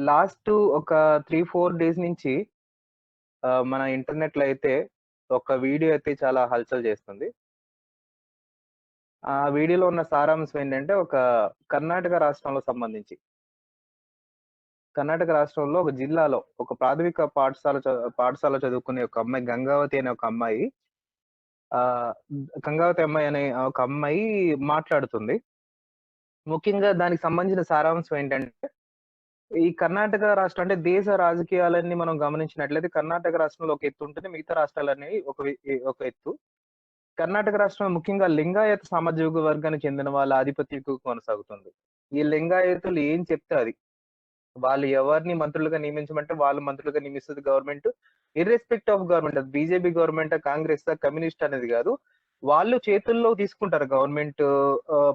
Last ఒక 3, 4 days నుంచి మన ఇంటర్నెట్‌లో అయితే ఒక వీడియో అయితే చాలా హల్చల్ చేస్తుంది. ఆ వీడియోలో ఉన్న సారాంశం ఏంటంటే, ఒక కర్ణాటక రాష్ట్రంలో సంబంధించి. కర్ణాటక రాష్ట్రంలో ఒక జిల్లాలో ఒక ప్రాథమిక పాఠశాల చదువుకునే ఒక అమ్మాయి గంగావతి అనే ఒక అమ్మాయి ఆహ్, గంగావతి అమ్మాయి అనే ఒక అమ్మాయి మాట్లాడుతుంది. ముఖ్యంగా దానికి సంబంధించిన సారాంశం ఏంటంటే, ఈ కర్ణాటక రాష్ట్రం అంటే దేశ రాజకీయాలన్నీ మనం గమనించినట్లయితే కర్ణాటక రాష్ట్రంలో ఒక ఎత్తు ఉంటుంది. మిగతా రాష్ట్రాలనేవి ఒక ఎత్తు. కర్ణాటక రాష్ట్రం ముఖ్యంగా లింగాయత సామాజిక వర్గానికి చెందిన వాళ్ళ ఆధిపత్యం కొనసాగుతుంది. ఈ లింగాయతులు ఏం చెప్తే అది. వాళ్ళు ఎవరిని మంత్రులుగా నియమించమంటే వాళ్ళు మంత్రులుగా నియమిస్తది గవర్నమెంట్. Irrespective of government. అది బీజేపీ గవర్నమెంటా, కాంగ్రెసా, కమ్యూనిస్ట్ అనేది గాదు. వాళ్ళు చేతుల్లోకి తీసుకుంటారు గవర్నమెంట్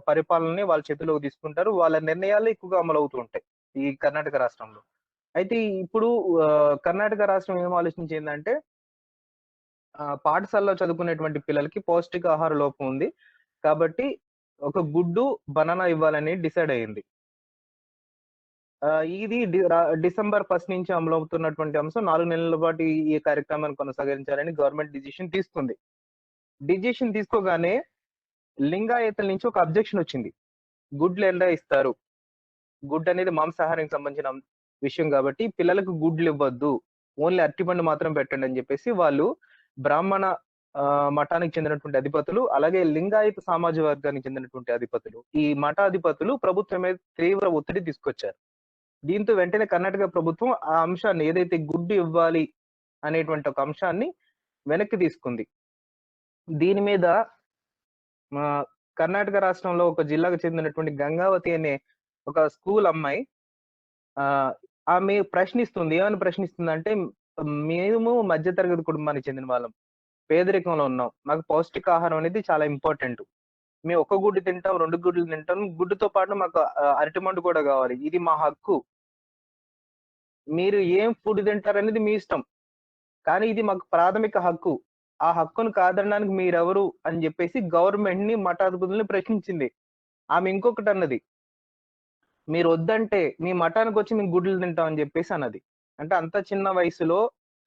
పరిపాలనని వాళ్ళ చేతుల్లోకి తీసుకుంటారు. వాళ్ళ నిర్ణయాలే ఎక్కువగా అమలవుతూ ఉంటాయి. ఈ కర్ణాటక రాష్ట్రంలో. అయితే ఇప్పుడు కర్ణాటక రాష్ట్రం ఏం ఆలోచించిందంటే పాఠశాలలో చదువుకునేటువంటి పిల్లలకి పౌష్టికాహార లోపం ఉంది. కాబట్టి ఒక గుడ్డు, బనానా ఇవ్వాలని డిసైడ్ అయింది. ఇది డిసెంబర్ 1 నుంచి అమలవుతున్నటువంటి అంశం. 4 నెలల పాటు ఈ కార్యక్రమాన్ని కొనసాగించాలని గవర్నమెంట్ డిసిషన్ తీసుకుంది. డిసిషన్ తీసుకోగానే లింగాయతుల నుంచి ఒక అబ్జెక్షన్ వచ్చింది. గుడ్లు ఎలా ఇస్తారు? గుడ్డు అనేది మాంసాహారానికి సంబంధించిన విషయం కాబట్టి పిల్లలకు గుడ్లు ఇవ్వద్దు. ఓన్లీ అరటిపండు మాత్రం పెట్టండి అని చెప్పేసి వాళ్ళు బ్రాహ్మణ మఠానికి చెందినటువంటి అధిపతులు, అలాగే లింగాయత సామాజిక వర్గానికి చెందినటువంటి అధిపతులు, ఈ మఠాధిపతులు ప్రభుత్వం మీద తీవ్ర ఒత్తిడి తీసుకొచ్చారు. దీంతో వెంటనే కర్ణాటక ప్రభుత్వం ఆ అంశాన్ని ఏదైతే గుడ్డు ఇవ్వాలి అనేటువంటి ఒక అంశాన్ని వెనక్కి తీసుకుంది. దీని మీద ఆహ్, కర్ణాటక రాష్ట్రంలో ఒక జిల్లాకు చెందినటువంటి గంగావతి అనే ఒక స్కూల్ అమ్మాయి ఆహ్, ఆమె ప్రశ్నిస్తుంది. ఏమని ప్రశ్నిస్తుందంటే, మేము మధ్య తరగతి కుటుంబానికి చెందిన వాళ్ళం. పేదరికంలో ఉన్నాం. మాకు పౌష్టికాహారం అనేది చాలా ఇంపార్టెంటు. మేము ఒక గుడ్డు తింటాం, 2 గుడ్లు తింటాం. గుడ్డుతో పాటు మాకు అరటిపండు కూడా గావాలి. ఇది మా హక్కు. మీరు ఏం ఫుడ్ తింటారనేది మీ ఇష్టం. కానీ ఇది మాకు ప్రాథమిక హక్కు. ఆ హక్కును కాదనడానికి మీరెవరు అని జెప్పేసి గవర్నమెంట్‌ని, మఠాధిపతుల్ని ప్రశ్నించింది. ఆమె ఇంకొకటన్నది. మీరొద్దంటే మీ మఠానికొచ్చి మేము గుడ్లు తింటాం అని జెప్పేసి అన్నది. అంటే అంత చిన్న వయసులో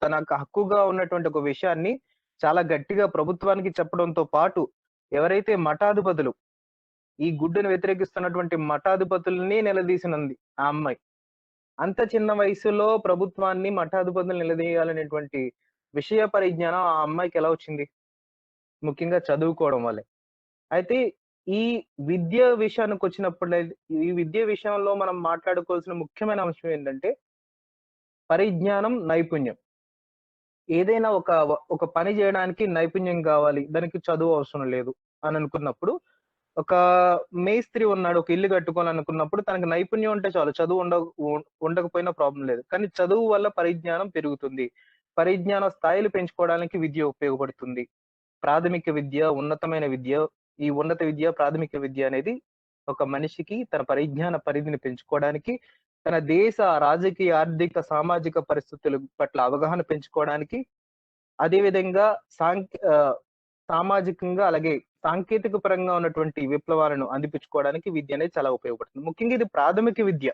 తనకు హక్కుగా ఉన్నటువంటి ఒక విషయాన్ని చాలా గట్టిగా ప్రభుత్వానికి చెప్పడంతో పాటు, ఎవరైతే మఠాధిపతులు ఈ గుడ్డును వ్యతిరేకిస్తున్నటువంటి మఠాధిపతుల్ని నిలదీసినంది ఆ అమ్మాయి. అంత చిన్న వయసులో ప్రభుత్వాన్ని, మఠాధిపతులను నిలదీయాలనేటువంటి విషయ పరిజ్ఞానం ఆ అమ్మాయికి ఎలా వచ్చింది? ముఖ్యంగా చదువుకోవడం వల్లే. అయితే ఈ విద్య విషయానికొచ్చినప్పుడైతే ఈ విద్య విషయంలో మనం మాట్లాడుకోవాల్సిన ముఖ్యమైన అంశం ఏంటంటే పరిజ్ఞానం, నైపుణ్యం. ఏదైనా ఒక పని జేయడానికి నైపుణ్యం గావాలి. దానికి చదువు అవసరం లేదు అని అనుకున్నప్పుడు, ఒక మేస్త్రి ఉన్నాడు. ఒక ఇల్లు కట్టుకోవాలనుకున్నప్పుడు తనకు నైపుణ్యం ఉంటే చాలు. చదువు ఉండకపోయినా ప్రాబ్లమ్ లేదు. కానీ చదువు వల్ల పరిజ్ఞానం పెరుగుతుంది. పరిజ్ఞాన స్థాయిలు పెంచుకోవడానికి విద్య ఉపయోగపడుతుంది. ప్రాథమిక విద్య, ఉన్నతమైన విద్య, ఈ ఉన్నత విద్య, ప్రాథమిక విద్య అనేది ఒక మనిషికి తన పరిజ్ఞాన పరిధిని పెంచుకోవడానికి, తన దేశ రాజకీయ, ఆర్థిక, సామాజిక పరిస్థితుల పట్ల అవగాహన పెంచుకోవడానికి, అదే విధంగా సామాజికంగా అలాగే సాంకేతిక పరంగా ఉన్నటువంటి విప్లవాలను అందిపుచ్చుకోవడానికి విద్య అనేది చాలా ఉపయోగపడుతుంది. ముఖ్యంగా ఇది ప్రాథమిక విద్య.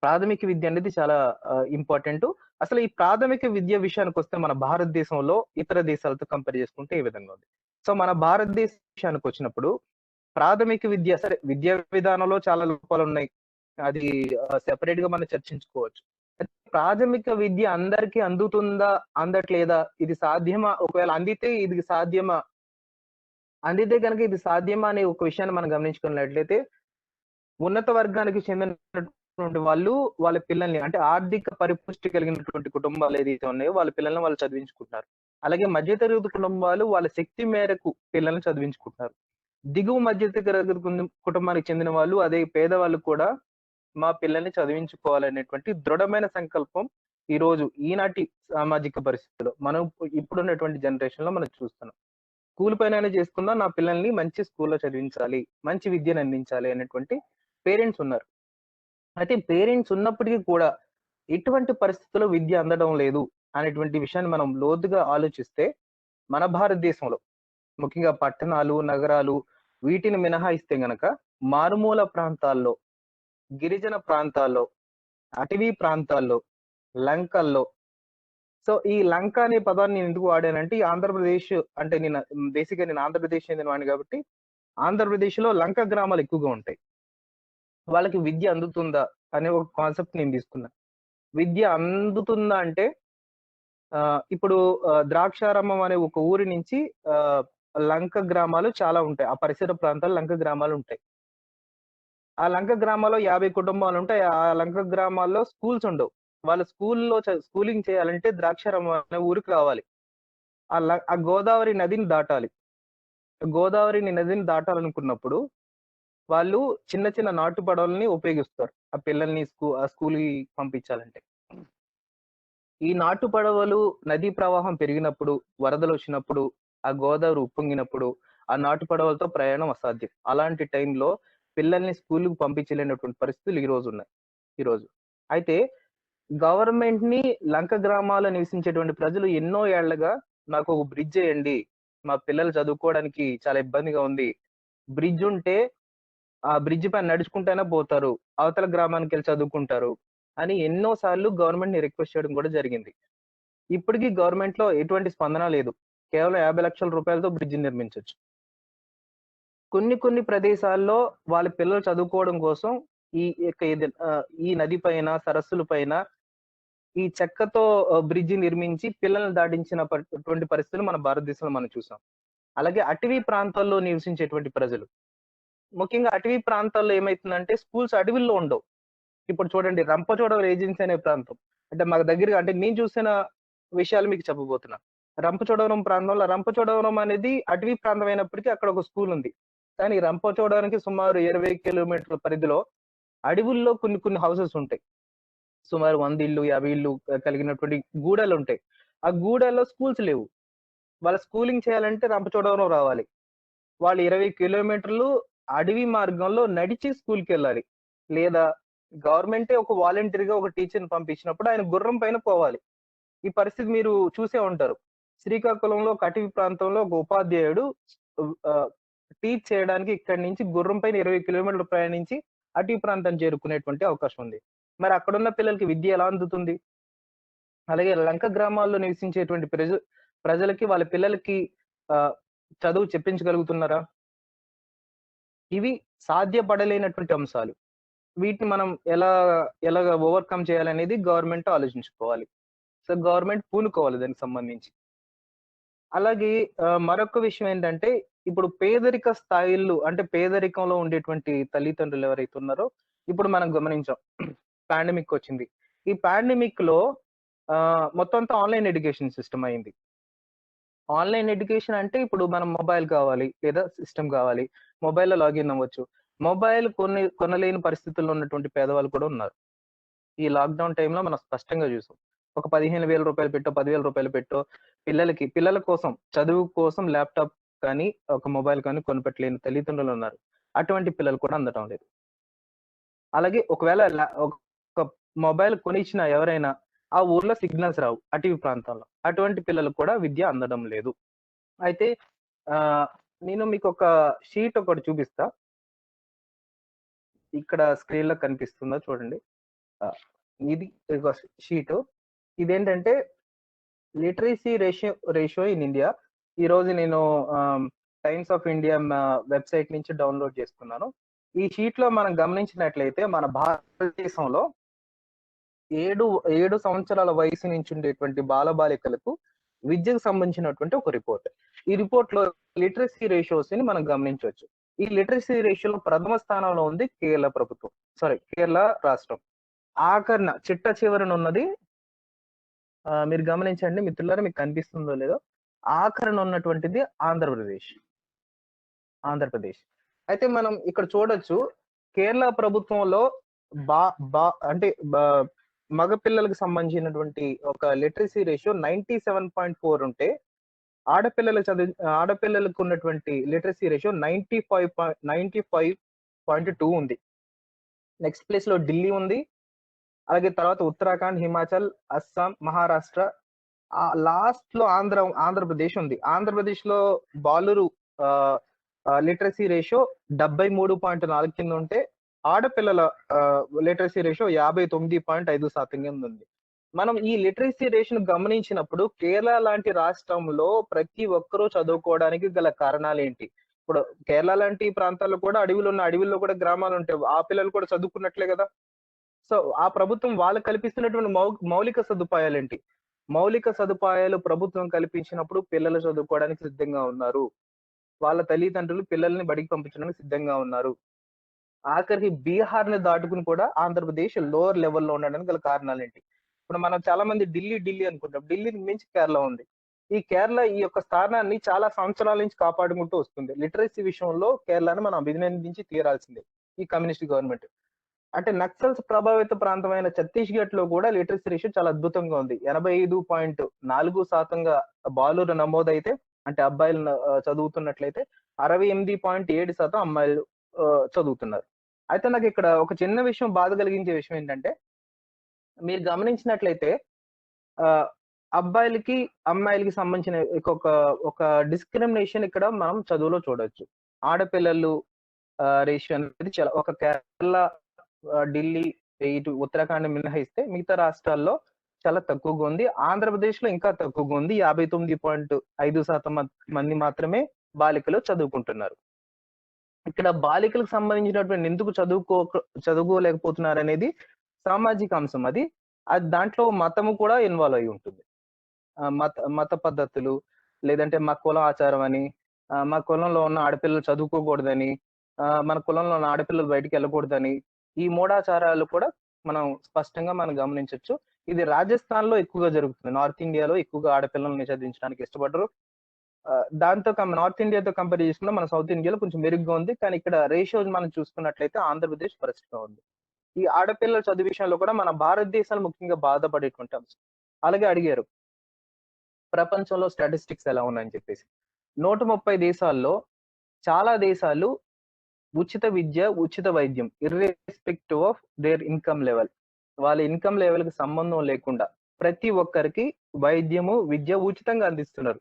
ప్రాథమిక విద్య అనేది చాలా ఇంపార్టెంటు. అసలు ఈ ప్రాథమిక విద్య విషయానికొస్తే మన భారతదేశంలో ఇతర దేశాలతో కంపేర్ చేసుకుంటే ఏ విధంగా ఉంది? సో, మన భారతదేశ విషయానికొచ్చినప్పుడు ప్రాథమిక విద్య సరే విద్యా విధానంలో చాలా లోపాలున్నాయి. అది సెపరేట్‌గా మనం చర్చించుకోవచ్చు. ప్రాథమిక విద్య అందరికి అందుతుందా? అందట్లేదా? ఇది సాధ్యమా? ఒకవేళ అందితే ఇది సాధ్యమా? అందితే గనక ఇది సాధ్యమా అనే ఒక విషయాన్ని మనం గమనించుకున్నట్లయితే ఉన్నత వర్గానికి చెందినటువంటి వాళ్ళు వాళ్ళ పిల్లల్ని అంటే ఆర్థిక పరిపుష్టి కలిగినటువంటి కుటుంబాలు ఏదైతే ఉన్నాయో వాళ్ళ పిల్లల్ని వాళ్ళు చదివించుకుంటున్నారు. అలాగే మధ్య తరగతి కుటుంబాలు వాళ్ళ శక్తి మేరకు పిల్లల్ని చదివించుకుంటున్నారు. దిగువ మధ్య తరగతి కుటుంబానికి చెందిన వాళ్ళు అదే పేదవాళ్ళు కూడా మా పిల్లల్ని చదివించుకోవాలనేటువంటి దృఢమైన సంకల్పం ఈరోజు ఈనాటి సామాజిక పరిస్థితిలో మనం ఇప్పుడున్నటువంటి జనరేషన్‌లో మనం చూస్తున్నాం. స్కూల్ పనైనా చేసుకుందాం. నా పిల్లల్ని మంచి స్కూల్‌లో చదివించాలి. మంచి విద్యను అందించాలి అనేటువంటి పేరెంట్స్ ఉన్నారు. అయితే పేరెంట్స్ ఉన్నప్పటికీ కూడా ఎటువంటి పరిస్థితుల్లో విద్య అందడం లేదు అనేటువంటి విషయాన్ని మనం లోతుగా ఆలోచిస్తే మన భారతదేశంలో ముఖ్యంగా పట్టణాలు, నగరాలు వీటిని మినహాయిస్తే గనక మారుమూల ప్రాంతాల్లో, గిరిజన ప్రాంతాల్లో అటవీ ప్రాంతాల్లో, లంకల్లో. సో, ఈ లంక అనే పదాన్ని నేను ఎందుకు వాడానంటే, ఈ ఆంధ్రప్రదేశ్ అంటే బేసిక్‌గా నేను ఆంధ్రప్రదేశ్ చెందిన వాడిని కాబట్టి, ఆంధ్రప్రదేశ్‌లో లంక గ్రామాలు ఎక్కువగా ఉంటాయి. వాళ్ళకి విద్య అందుతుందా అనే ఒక కాన్సెప్ట్ నేను తీసుకున్నా. విద్య అందుతుందా అంటే ఇప్పుడు ద్రాక్షారామం అనే ఒక ఊరి నుంచి ఆహ్, లంక గ్రామాలు చాలా ఉంటాయి. ఆ పరిసర ప్రాంతాల్లో లంక గ్రామాలుంటాయి. ఆ లంక గ్రామాల్లో 50 కుటుంబాలుంటాయి. ఆ లంక గ్రామాల్లో స్కూల్స్ ఉండవు. వాళ్ళు స్కూల్‌లో స్కూలింగ్ చేయాలంటే ద్రాక్షారామం అనే ఊరికి రావాలి. ఆ గోదావరి నదిని దాటాలి. గోదావరి నదిని దాటాలనుకున్నప్పుడు వాళ్ళు చిన్న చిన్న నాటు పడవలని ఉపయోగిస్తారు. ఆ పిల్లల్ని స్కూల్‌కి పంపించాలంటే. ఈ నాటు పడవలు నదీ ప్రవాహం పెరిగినప్పుడు, వరదలొచ్చినప్పుడు, ఆ గోదావరి ఉప్పొంగినప్పుడు, ఆ నాటు పడవలతో ప్రయాణం అసాధ్యం. అలాంటి టైంలో పిల్లల్ని స్కూలుకి పంపించలేనటువంటి పరిస్థితులు ఈరోజు. అయితే గవర్నమెంట్‌ని లంక గ్రామాల్లో నివసించేటువంటి ప్రజలు ఎన్నో ఏళ్లగా నాకు ఒక బ్రిడ్జ్ ఎయండి. మా పిల్లలు చదువుకోవడానికి చాలా ఇబ్బందిగా ఉంది. బ్రిడ్జ్ ఉంటే ఆ బ్రిడ్జ్ పైన నడుచుకుంటైనా పోతారు. అవతల గ్రామానికెళ్ళి చదువుకుంటారు. అని ఎన్నో సార్లు గవర్నమెంట్‌ని రిక్వెస్ట్ చేయడం కూడా జరిగింది. ఇప్పటికి గవర్నమెంట్‌లో ఎటువంటి స్పందన లేదు. కేవలం 50,00,000 రూపాయలతో బ్రిడ్జ్ నిర్మించొచ్చు. కొన్ని ప్రదేశాల్లో వాళ్ళ పిల్లలు చదువుకోవడం కోసం ఈ యొక్క ఈ నది పైన, సరస్సుల పైన ఈ చెక్కతో బ్రిడ్జ్ నిర్మించి పిల్లల్ని దాటించిన అటువంటి పరిస్థితులు మన భారతదేశంలో మనం చూసాం. అలాగే అటవీ ప్రాంతాల్లో నివసించేటువంటి ప్రజలు. ముఖ్యంగా అటవీ ప్రాంతాల్లో ఏమైతుందంటే స్కూల్స్ అడవిల్లో ఉండవు. ఇప్పుడు చూడండి రంపచోడవరం ఏజెన్సీ అనే ప్రాంతం. అంటే మాకు దగ్గరగా అంటే నేను చూసిన విషయాలు మీకు చెప్పబోతున్నా. రంపచోడవరం అనేది అటవీ ప్రాంతం అయినప్పటికీ అక్కడ ఒక స్కూల్ ఉంది. కానీ రంపచోడవరానికి సుమారు 20 కిలోమీటర్ల పరిధిలో అడవుల్లో కొన్ని హౌసెస్ ఉంటాయి. సుమారు 100 ఇళ్ళు, 50 ఇళ్ళు కలిగినటువంటి గూడాలుంటాయి. ఆ గూడాల్లో స్కూల్స్ లేవు. వాళ్ళ స్కూలింగ్ చేయాలంటే రంపచోడవరం రావాలి. వాళ్ళు 20 కిలోమీటర్లు అడవి మార్గంలో నడిచి స్కూల్‌కెళ్ళాలి. లేదా గవర్నమెంటే ఒక వాలంటీర్‌గా ఒక టీచర్‌ని పంపించినప్పుడు ఆయన గుర్రం పైన పోవాలి. ఈ పరిస్థితి మీరు చూసే ఉంటారు. శ్రీకాకుళంలో ఒక అటవీ ప్రాంతంలో ఒక ఉపాధ్యాయుడు ఆహ్, టీచ్ చేయడానికి ఇక్కడి నుంచి గుర్రం పైన 20 కిలోమీటర్లు ప్రయాణించి అటవీ ప్రాంతాన్ని చేరుకునేటువంటి అవకాశం ఉంది. మరి అక్కడున్న పిల్లలకి విద్య ఎలా అందుతుంది? అలాగే లంక గ్రామాల్లో నివసించేటువంటి ప్రజలకి వాళ్ళ పిల్లలకి ఆహ్, చదువు చెప్పించగలుగుతున్నారా? ఇవి సాధ్యపడలేనటువంటి అంశాలు. వీటిని మనం ఎలాగా ఓవర్‌కమ్ చేయాలనేది గవర్నమెంట్ ఆలోచించుకోవాలి. సో, గవర్నమెంట్ పూనుకోవాలి దానికి సంబంధించి. అలాగే మరొక విషయం ఏంటంటే, ఇప్పుడు పేదరిక స్థాయిల్లో అంటే పేదరికంలో ఉండేటువంటి తల్లిదండ్రులు ఎవరైతే ఉన్నారో, ఇప్పుడు మనం గమనించాం. పాండమిక్ వచ్చింది. ఈ పాండమిక్‌లో మొత్తం అంతా ఆన్‌లైన్ ఎడ్యుకేషన్ సిస్టమ్ అయింది. ఆన్‌లైన్ ఎడ్యుకేషన్ అంటే ఇప్పుడు మనం మొబైల్ కావాలి, లేదా సిస్టమ్ కావాలి. మొబైల్‌లో లాగిన్ అవ్వచ్చు. మొబైల్ కొనలేని పరిస్థితుల్లో ఉన్నటువంటి పేదవాళ్ళు కూడా ఉన్నారు. ఈ లాక్‌డౌన్ టైమ్‌లో మనం స్పష్టంగా చూసాం. ఒక రూ. 15,000 పెట్టో, రూ. 10,000 పెట్టో పిల్లల కోసం చదువు కోసం ల్యాప్‌టాప్ కానీ, ఒక మొబైల్ కానీ కొనిపెట్టలేని తల్లిదండ్రులున్నారు. అటువంటి పిల్లలు కూడా అందటం లేదు. అలాగే ఒకవేళ ఒక మొబైల్ కొనిచ్చినా ఎవరైనా ఆ ఊర్లో సిగ్నల్స్ రావు. అటవీ ప్రాంతాల్లో. అటువంటి పిల్లలకు కూడా విద్య అందడం లేదు. అయితే ఆహ్, నేను మీకొక షీట్ ఒకటి చూపిస్తా. ఇక్కడ స్క్రీన్‌లో కనిపిస్తుందా చూడండి. ఆ! ఇది ఇగో షీటు. ఇదేంటంటే లిటరసీ రేషియో ఇన్ ఇండియా. ఈరోజు నేను టైమ్స్ ఆఫ్ ఇండియా వెబ్‌సైట్ నుంచి డౌన్‌లోడ్ చేసుకున్నాను. ఈ షీట్‌లో మనం గమనించినట్లయితే మన భారతదేశంలో 7 సంవత్సరాల వయసు నుంచి ఉండేటువంటి బాలబాలికలకు విద్యకు సంబంధించినటువంటి ఒక రిపోర్ట్. ఈ రిపోర్ట్‌లో లిటరసీ రేషియోస్‌ని మనం గమనించొచ్చు. ఈ లిటరసీ రేషియోలో ప్రథమ స్థానంలో ఉంది కేరళ ప్రభుత్వం. కేరళ రాష్ట్రం. చిట్ట చివరన ఉన్నది మీరు గమనించండి మిత్రులారా మీకు కనిపిస్తుందో లేదో. ఆఖరన ఉన్నటువంటిది ఆంధ్రప్రదేశ్. ఆంధ్రప్రదేశ్. అయితే మనం ఇక్కడ చూడొచ్చు కేరళ ప్రభుత్వంలో బా బా అంటే బ మగ పిల్లలకు సంబంధించినటువంటి ఒక లిటరసీ రేషియో 97.4 ఉంటే, ఆడపిల్లలకు ఉన్నటువంటి లిటరసీ రేషియో 95.2 ఉంది. నెక్స్ట్ ప్లేస్‌లో ఢిల్లీ ఉంది. అలాగే తర్వాత ఉత్తరాఖండ్, హిమాచల్, అస్సాం, మహారాష్ట్ర లాస్ట్‌లో ఆంధ్రప్రదేశ్ ఉంది. ఆంధ్రప్రదేశ్‌లో బాలురు ఆహ్, ఆహ్, లిటరసీ రేషియో 73.4 కింద ఉంటే, ఆడపిల్లల లిటరసీ రేషియో 59.5% ఉంది. మనం ఈ లిటరసీ రేషియోను గమనించినప్పుడు కేరళ లాంటి రాష్ట్రంలో ప్రతి ఒక్కరూ చదువుకోవడానికి గల కారణాలేంటి? ఇప్పుడు కేరళ లాంటి ప్రాంతాల్లో కూడా అడవిల్లో కూడా గ్రామాలుంటాయి. ఆ పిల్లలు కూడా చదువుకున్నట్లే గదా! సో, ఆ ప్రభుత్వం వాళ్ళకి కల్పిస్తున్నటువంటి మౌలిక సదుపాయాలేంటి? మౌలిక సదుపాయాలు ప్రభుత్వం కల్పించినప్పుడు పిల్లలు చదువుకోవడానికి సిద్ధంగా ఉన్నారు. వాళ్ళ తల్లిదండ్రులు పిల్లల్ని బడికి పంపించడానికి సిద్ధంగా ఉన్నారు. ఆఖరికి బీహార్‌ని దాటుకొని కూడా ఆంధ్రప్రదేశ్ లోవర్ లెవెల్‌లో ఉండడానికి గల కారణాలేంటి? ఇప్పుడు మనం చాలా మంది ఢిల్లీ అనుకుంటాం. ఢిల్లీని మించి కేరళ ఉంది. ఈ కేరళ ఈ యొక్క స్థానాన్ని చాలా సంవత్సరాల నుంచి కాపాడుకుంటూ వస్తుంది. లిటరసీ విషయంలో కేరళను మనం అభినందించి తీరాల్సిందే. ఈ కమ్యూనిస్ట్ గవర్నమెంట్. అంటే నక్సల్స్ ప్రభావిత ప్రాంతమైన ఛత్తీస్‌గఢ్‌లో కూడా లిటరసీ రేషియో చాలా అద్భుతంగా ఉంది. 85.4% బాలుర నమోదైతే అంటే అబ్బాయిలు చదువుతున్నట్లయితే 68.7% అమ్మాయిలు చదువుతున్నారు. అయితే నాకిక్కడ ఒక చిన్న విషయం బాధ కలిగించే విషయం ఏంటంటే, మీరు గమనించినట్లయితే ఆహ్, అబ్బాయిలకి, అమ్మాయిలకి సంబంధించిన ఒక డిస్క్రిమినేషన్ ఇక్కడ మనం చదువులో చూడొచ్చు. ఆడపిల్లలు రేషియో అనేది చాలా ఒక కేరళ, ఢిల్లీ, ఇటు ఉత్తరాఖండ్ మినహాయిస్తే మిగతా రాష్ట్రాల్లో చాలా తక్కువగా ఉంది. ఆంధ్రప్రదేశ్‌లో ఇంకా తక్కువగా ఉంది. 59.5% మంది మాత్రమే బాలికలు చదువుకుంటున్నారు. ఇక్కడ బాలికలకు సంబంధించినటువంటి ఎందుకు చదువుకోలేకపోతున్నారనేది సామాజిక అంశం అది. దాంట్లో మతము కూడా ఇన్వాల్వ్ అయ్యి ఉంటుంది. మత మత పద్ధతులు, లేదంటే మా కులం ఆచారం అని, మా కులంలో ఉన్న ఆడపిల్లలు చదువుకోకూడదని, మన కులంలో ఉన్న ఆడపిల్లలు బయటికెళ్ళకూడదని, ఈ మూఢాచారాలు కూడా మనం స్పష్టంగా గమనించొచ్చు. ఇది రాజస్థాన్‌లో ఎక్కువగా జరుగుతుంది. నార్త్ ఇండియాలో ఎక్కువగా ఆడపిల్లల్ని చదివించడానికి ఇష్టపడరు. నార్త్ ఇండియాతో కంపేర్ చేసుకున్నా మన సౌత్ ఇండియాలో కొంచెం మెరుగ్గా ఉంది. కానీ ఇక్కడ రేషియోస్ మనం చూసుకున్నట్లయితే ఆంధ్రప్రదేశ్ ఫస్ట్‌లో ఉంది. ఈ ఆడపిల్లల చదువు విషయంలో కూడా మన భారతదేశాలు ముఖ్యంగా బాధపడేటువంటి అంశం. అలాగే అడిగారు, ప్రపంచంలో స్టాటిస్టిక్స్ ఎలా ఉన్నాయని చెప్పేసి. 130 దేశాల్లో చాలా దేశాలు ఉచిత విద్య, ఉచిత వైద్యం irrespective of their income level. వాళ్ళ ఇన్‌కమ్ లెవెల్‌కి సంబంధం లేకుండా ప్రతి ఒక్కరికి వైద్యము, విద్య ఉచితంగా అందిస్తున్నారు.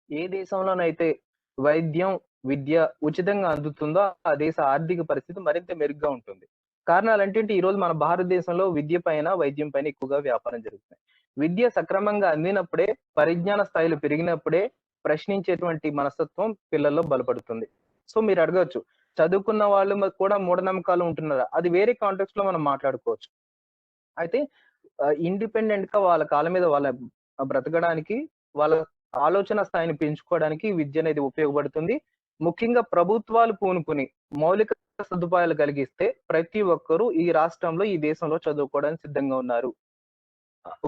ఏ దేశంలోనైతే వైద్యం, విద్య ఉచితంగా అందుతుందో ఆ దేశ ఆర్థిక పరిస్థితి మరింత మెరుగ్గా ఉంటుంది. కారణాలేంటంటే ఈరోజు మన భారతదేశంలో విద్య పైన, వైద్యం పైన ఎక్కువగా వ్యాపారం జరుగుతుంది. విద్య సక్రమంగా అందినప్పుడే, పరిజ్ఞాన స్థాయిలు పెరిగినప్పుడే ప్రశ్నించేటువంటి మనస్తత్వం పిల్లల్లో బలపడుతుంది. సో మీరు అడగొచ్చు, చదువుకున్న వాళ్ళు కూడా మూఢనమ్మకాలు ఉంటున్నారా? అది వేరే కాంటెక్స్ట్‌లో మనం మాట్లాడుకోవచ్చు. అయితే ఇండిపెండెంట్‌గా వాళ్ళ కాళ్ళ మీద వాళ్ళ బ్రతకడానికి, వాళ్ళ ఆలోచన స్థాయిని పెంచుకోవడానికి విద్య అనేది ఉపయోగపడుతుంది. ముఖ్యంగా ప్రభుత్వాలు పూనుకొని మౌలిక సదుపాయాలు కలిగిస్తే ప్రతి ఒక్కరు ఈ రాష్ట్రంలో, ఈ దేశంలో చదువుకోవడానికి సిద్ధంగా ఉన్నారు.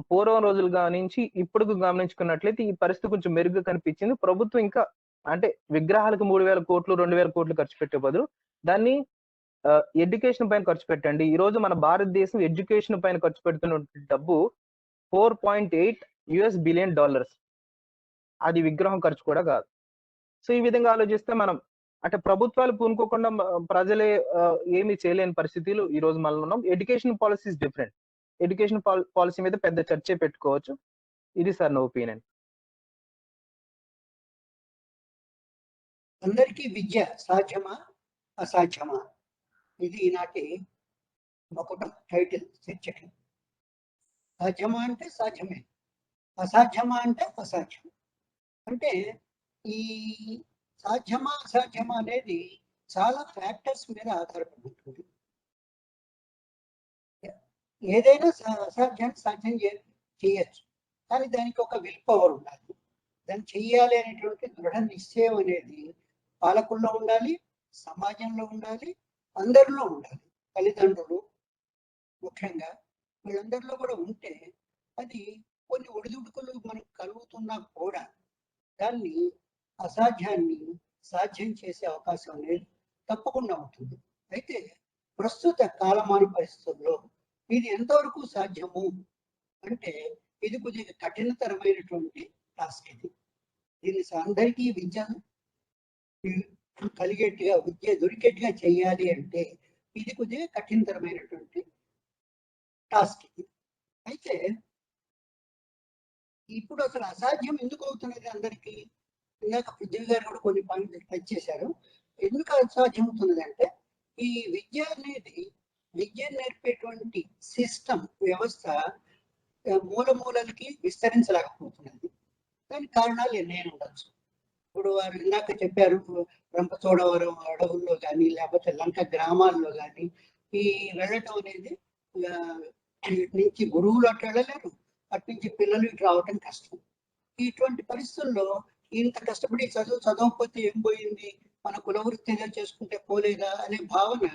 పూర్వం రోజులు గానించి ఇప్పటికి గమనించుకున్నట్లయితే ఈ పరిస్థితి కొంచెం మెరుగ్గా కనిపించింది. ప్రభుత్వం ఇంకా అంటే విగ్రహాలకు 3,000,00,00,000, 2,000,00,00,000 ఖర్చు పెట్టే బదులు దాన్ని ఎడ్యుకేషన్ పైన ఖర్చు పెట్టండి. ఈరోజు మన భారతదేశం ఎడ్యుకేషన్ పైన ఖర్చు పెడుతున్న డబ్బు $4.8 బిలియన్. అది విగ్రహం ఖర్చు కూడా కాదు. సో, ఈ విధంగా ఆలోచిస్తే మనం అంటే ప్రభుత్వాలు పూనుకోకుండా ప్రజలే ఏమి చేయలేని పరిస్థితిలో ఈరోజు మనం ఉన్నాం. Education policy is different. Education policy మీద పెద్ద చర్చే పెట్టుకోవచ్చు. ఇది సార్ నా ఒపీనియన్. అందరికీ విద్య సాధ్యమా? అసాధ్యమా? ఇది ఈనాటి మకుటం టైటిల్ చర్చకి. సాధ్యమా అంటే సాధ్యమే, అసాధ్యమా అంటే అసాధ్యం. అంటే ఈ సాధ్యమా అసాధ్యమా అనేది చాలా ఫ్యాక్టర్స్ మీద ఆధారపడి ఉంటుంది. ఏదైనా అసాధ్యాన్ని సాధ్యం చేయొచ్చు, కానీ దానికి ఒక విల్ పవర్ ఉండాలి. దాన్ని చెయ్యాలి అనేటువంటి దృఢ నిశ్చయం అనేది పాలకుల్లో ఉండాలి, సమాజంలో ఉండాలి, అందరిలో ఉండాలి. తల్లిదండ్రులు ముఖ్యంగా వీళ్ళందరిలో కూడా ఉంటే అది కొన్ని ఒడిదుడుకులు మనకు కలుగుతున్నా కూడా దాన్ని అసాధ్యాన్ని సాధ్యం చేసే అవకాశం అనేది తప్పకుండా ఉంటుంది. అయితే ప్రస్తుత కాలమాన పరిస్థితుల్లో ఇది ఎంతవరకు సాధ్యము అంటే ఇది కొద్దిగా కఠినతరమైనటువంటి టాస్క్. దీన్ని అందరికీ విద్య కలిగేట్టుగా, విద్య దొరికేట్టుగా చేయాలి అంటే ఇది కొద్దిగా కఠినతరమైనటువంటి టాస్క్ ఇది. అయితే ఇప్పుడు అసలు అసాధ్యం ఎందుకు అవుతున్నది అందరికీ? ఇందాక పృథ్వీ గారు కూడా కొన్ని పాయింట్లు టచ్ చేశారు. ఎందుకు అసాధ్యం అవుతున్నది అంటే ఈ విద్య అనేది విద్య నేర్పేటువంటి సిస్టమ్ వ్యవస్థ మూలకి విస్తరించలేకపోతున్నది. దానికి కారణాలు ఎన్నైనా ఉండొచ్చు. ఇప్పుడు వారు ఇందాక చెప్పారు, రంపచోడవరం అడవుల్లో కానీ లేకపోతే లంక గ్రామాల్లో కానీ ఈ వెళ్ళటం అనేది ఇటు నుంచి గురువులు అటు వెళ్ళలేరు, అటు నుంచి పిల్లలు ఇటు రావటం కష్టం. ఇటువంటి పరిస్థితుల్లో ఇంత కష్టపడి చదవకపోతే ఏం పోయింది, మన కులవృత్తి ఏదో చేసుకుంటే పోలేదా అనే భావన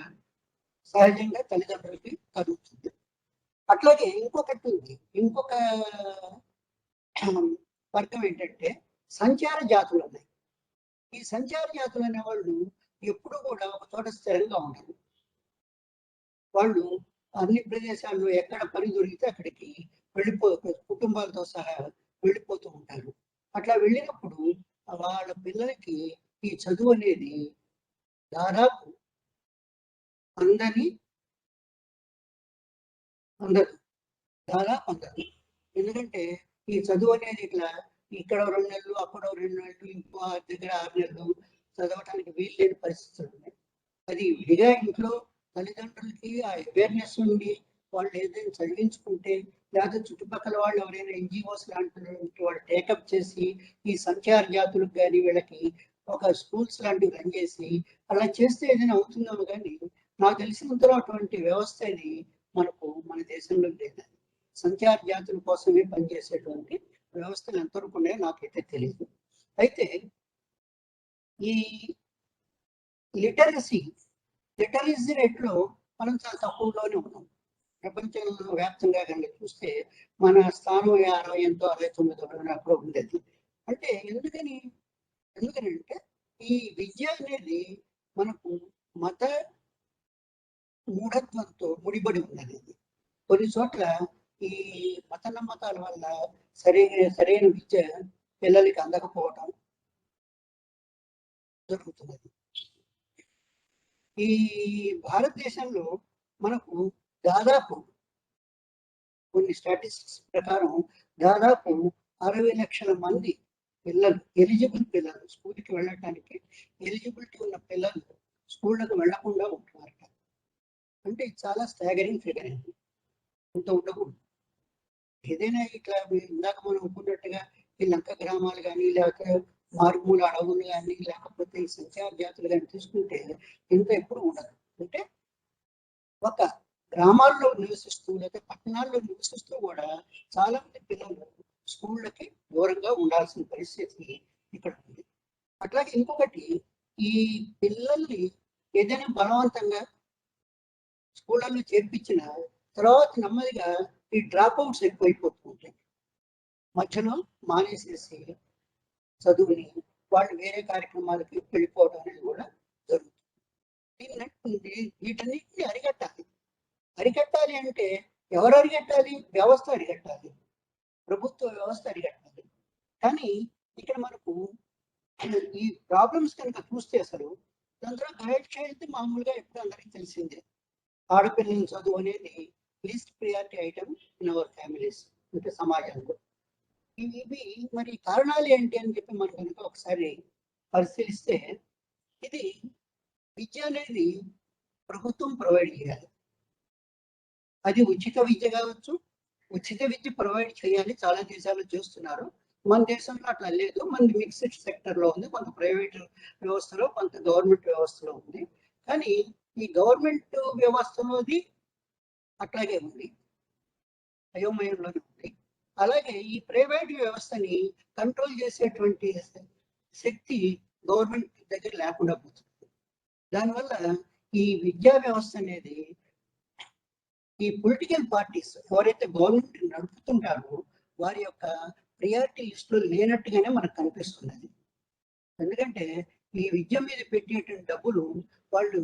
సహజంగా తల్లిదండ్రులకి కలుగుతుంది. అట్లాగే ఇంకొకటి ఉంది, ఇంకొక వర్గం ఏంటంటే సంచార జాతులు ఉన్నాయి. ఈ సంచార జాతులు అనే వాళ్ళు ఎప్పుడు కూడా ఒక చోట స్థిరంగా ఉండరు. వాళ్ళు అన్ని ప్రదేశాల్లో ఎక్కడ పని దొరికితే అక్కడికి కుటుంబాలతో సహా వెళ్ళిపోతూ ఉంటారు. అట్లా వెళ్ళినప్పుడు వాళ్ళ పిల్లలకి ఈ చదువు అనేది దాదాపు అందరూ దాదాపు అందరు. ఎందుకంటే ఈ చదువు అనేది ఇట్లా ఇక్కడ 2 నెలలు అక్కడ 2 నెలలు ఇంకో దగ్గర 6 నెలలు చదవటానికి వీలు లేని పరిస్థితులు ఉన్నాయి. అది విడిగా ఇంట్లో తల్లిదండ్రులకి ఆ అవేర్నెస్ ఉండి వాళ్ళు ఏదైనా చదివించుకుంటే, లేదా చుట్టుపక్కల వాళ్ళు ఎవరైనా ఎన్జిఓస్ లాంటి వాళ్ళు టేకప్ చేసి ఈ సంచార జాతులకు కానీ వీళ్ళకి ఒక స్కూల్స్ లాంటివి రన్ చేసి అలా చేస్తే ఏదైనా అవుతుందేమో కానీ నాకు తెలిసినంతలో అటువంటి వ్యవస్థని మనకు మన దేశంలో లేదు. సంచార జాతుల కోసమే పనిచేసేటువంటి వ్యవస్థలు ఎంతవరకు ఉన్నాయో నాకైతే తెలియదు. అయితే ఈ లిటరసీ రేట్లో మనం చాలా తక్కువలోనే ఉన్నాం. ప్రపంచంలో వ్యాప్తంగా కనుక చూస్తే మన స్థానం 69 అక్కడ ఉండేది. అంటే ఎందుకనంటే ఈ విద్య అనేది మనకు మత మూఢత్వంతో ముడిపడి ఉన్నది. కొన్ని చోట్ల ఈ మత నమ్మకాల వల్ల సరైన విద్య పిల్లలకి అందకపోవటం జరుగుతున్నది. ఈ భారతదేశంలో మనకు దాదాపు కొన్ని స్టాటిస్టిక్స్ ప్రకారం దాదాపు 60 లక్షల మంది పిల్లలు, ఎలిజిబుల్ పిల్లలు, స్కూల్కి వెళ్ళటానికి ఎలిజిబిలిటీ ఉన్న పిల్లలు స్కూళ్ళకు వెళ్లకుండా ఉంటున్నారట. అంటే చాలా స్టాగరింగ్ ఫిగర్ అండి. ఇంత ఉండకూడదు. ఏదైనా ఇట్లా ఇందాక మనం అనుకున్నట్టుగా ఈ లంక గ్రామాలు కానీ లేకపోతే మారుమూల అడవులు కానీ లేకపోతే ఈ సంచార జాతులు కానీ తీసుకుంటే ఇంత ఎప్పుడు ఉండదు. అంటే ఒక గ్రామాల్లో నివసిస్తూ లేకపోతే పట్టణాల్లో నివసిస్తూ కూడా చాలా మంది పిల్లలు స్కూళ్ళకి దూరంగా ఉండాల్సిన పరిస్థితి ఇక్కడ ఉంది. అట్లాగే ఇంకొకటి, ఈ పిల్లల్ని ఏదైనా బలవంతంగా స్కూళ్ళల్లో చేర్పించిన తర్వాత నెమ్మదిగా ఈ డ్రాప్ అవుట్స్ ఎక్కువైపోతూ ఉంటాయి. మధ్యలో మానేసేసి చదువుని వాళ్ళు వేరే కార్యక్రమాలకి వెళ్ళిపోవడం అనేది కూడా జరుగుతుంది. వీటన్నిటిని అరికట్టాలి అంటే ఎవరు అరికట్టాలి? వ్యవస్థ అరికట్టాలి, ప్రభుత్వ వ్యవస్థ అరికట్టాలి. కానీ ఇక్కడ మనకు ఈ ప్రాబ్లమ్స్ కనుక చూస్తే అసలు దాంట్లో గైడ్ చైల్డ్ మామూలుగా ఎప్పుడు అందరికీ తెలిసిందే. ఆడపిల్లల చదువు అనేది least priority item in our families, అంటే సమాజంలో. ఇవి మరి కారణాలు ఏంటి అని చెప్పి మనం కనుక ఒకసారి పరిశీలిస్తే, ఇది విద్య అనేది ప్రభుత్వం ప్రొవైడ్ చేయాలి. అది ఉచిత విద్య కావచ్చు, ఉచిత విద్య ప్రొవైడ్ చేయాలి. చాలా దేశాలు చేస్తున్నారు. మన దేశంలో అట్లా లేదు. మనది మిక్స్డ్ సెక్టర్ లో ఉంది, కొంత ప్రైవేట్ వ్యవస్థలో, కొంత గవర్నమెంట్ వ్యవస్థలో ఉంది. కానీ ఈ గవర్నమెంట్ వ్యవస్థలోది అట్లాగే ఉంది, అయోమయంలోనే ఉంది. అలాగే ఈ ప్రైవేట్ వ్యవస్థని కంట్రోల్ చేసేటువంటి శక్తి గవర్నమెంట్ దగ్గర లేకుండా పోతుంది. దానివల్ల ఈ విద్యా వ్యవస్థ అనేది ఈ పొలిటికల్ పార్టీస్ ఎవరైతే గవర్నమెంట్ నడుపుతుంటారో వారి యొక్క ప్రియారిటీ లిస్టులో లేనట్టుగానే మనకు కనిపిస్తున్నది. ఎందుకంటే ఈ విద్య మీద పెట్టేటువంటి డబ్బులు వాళ్ళు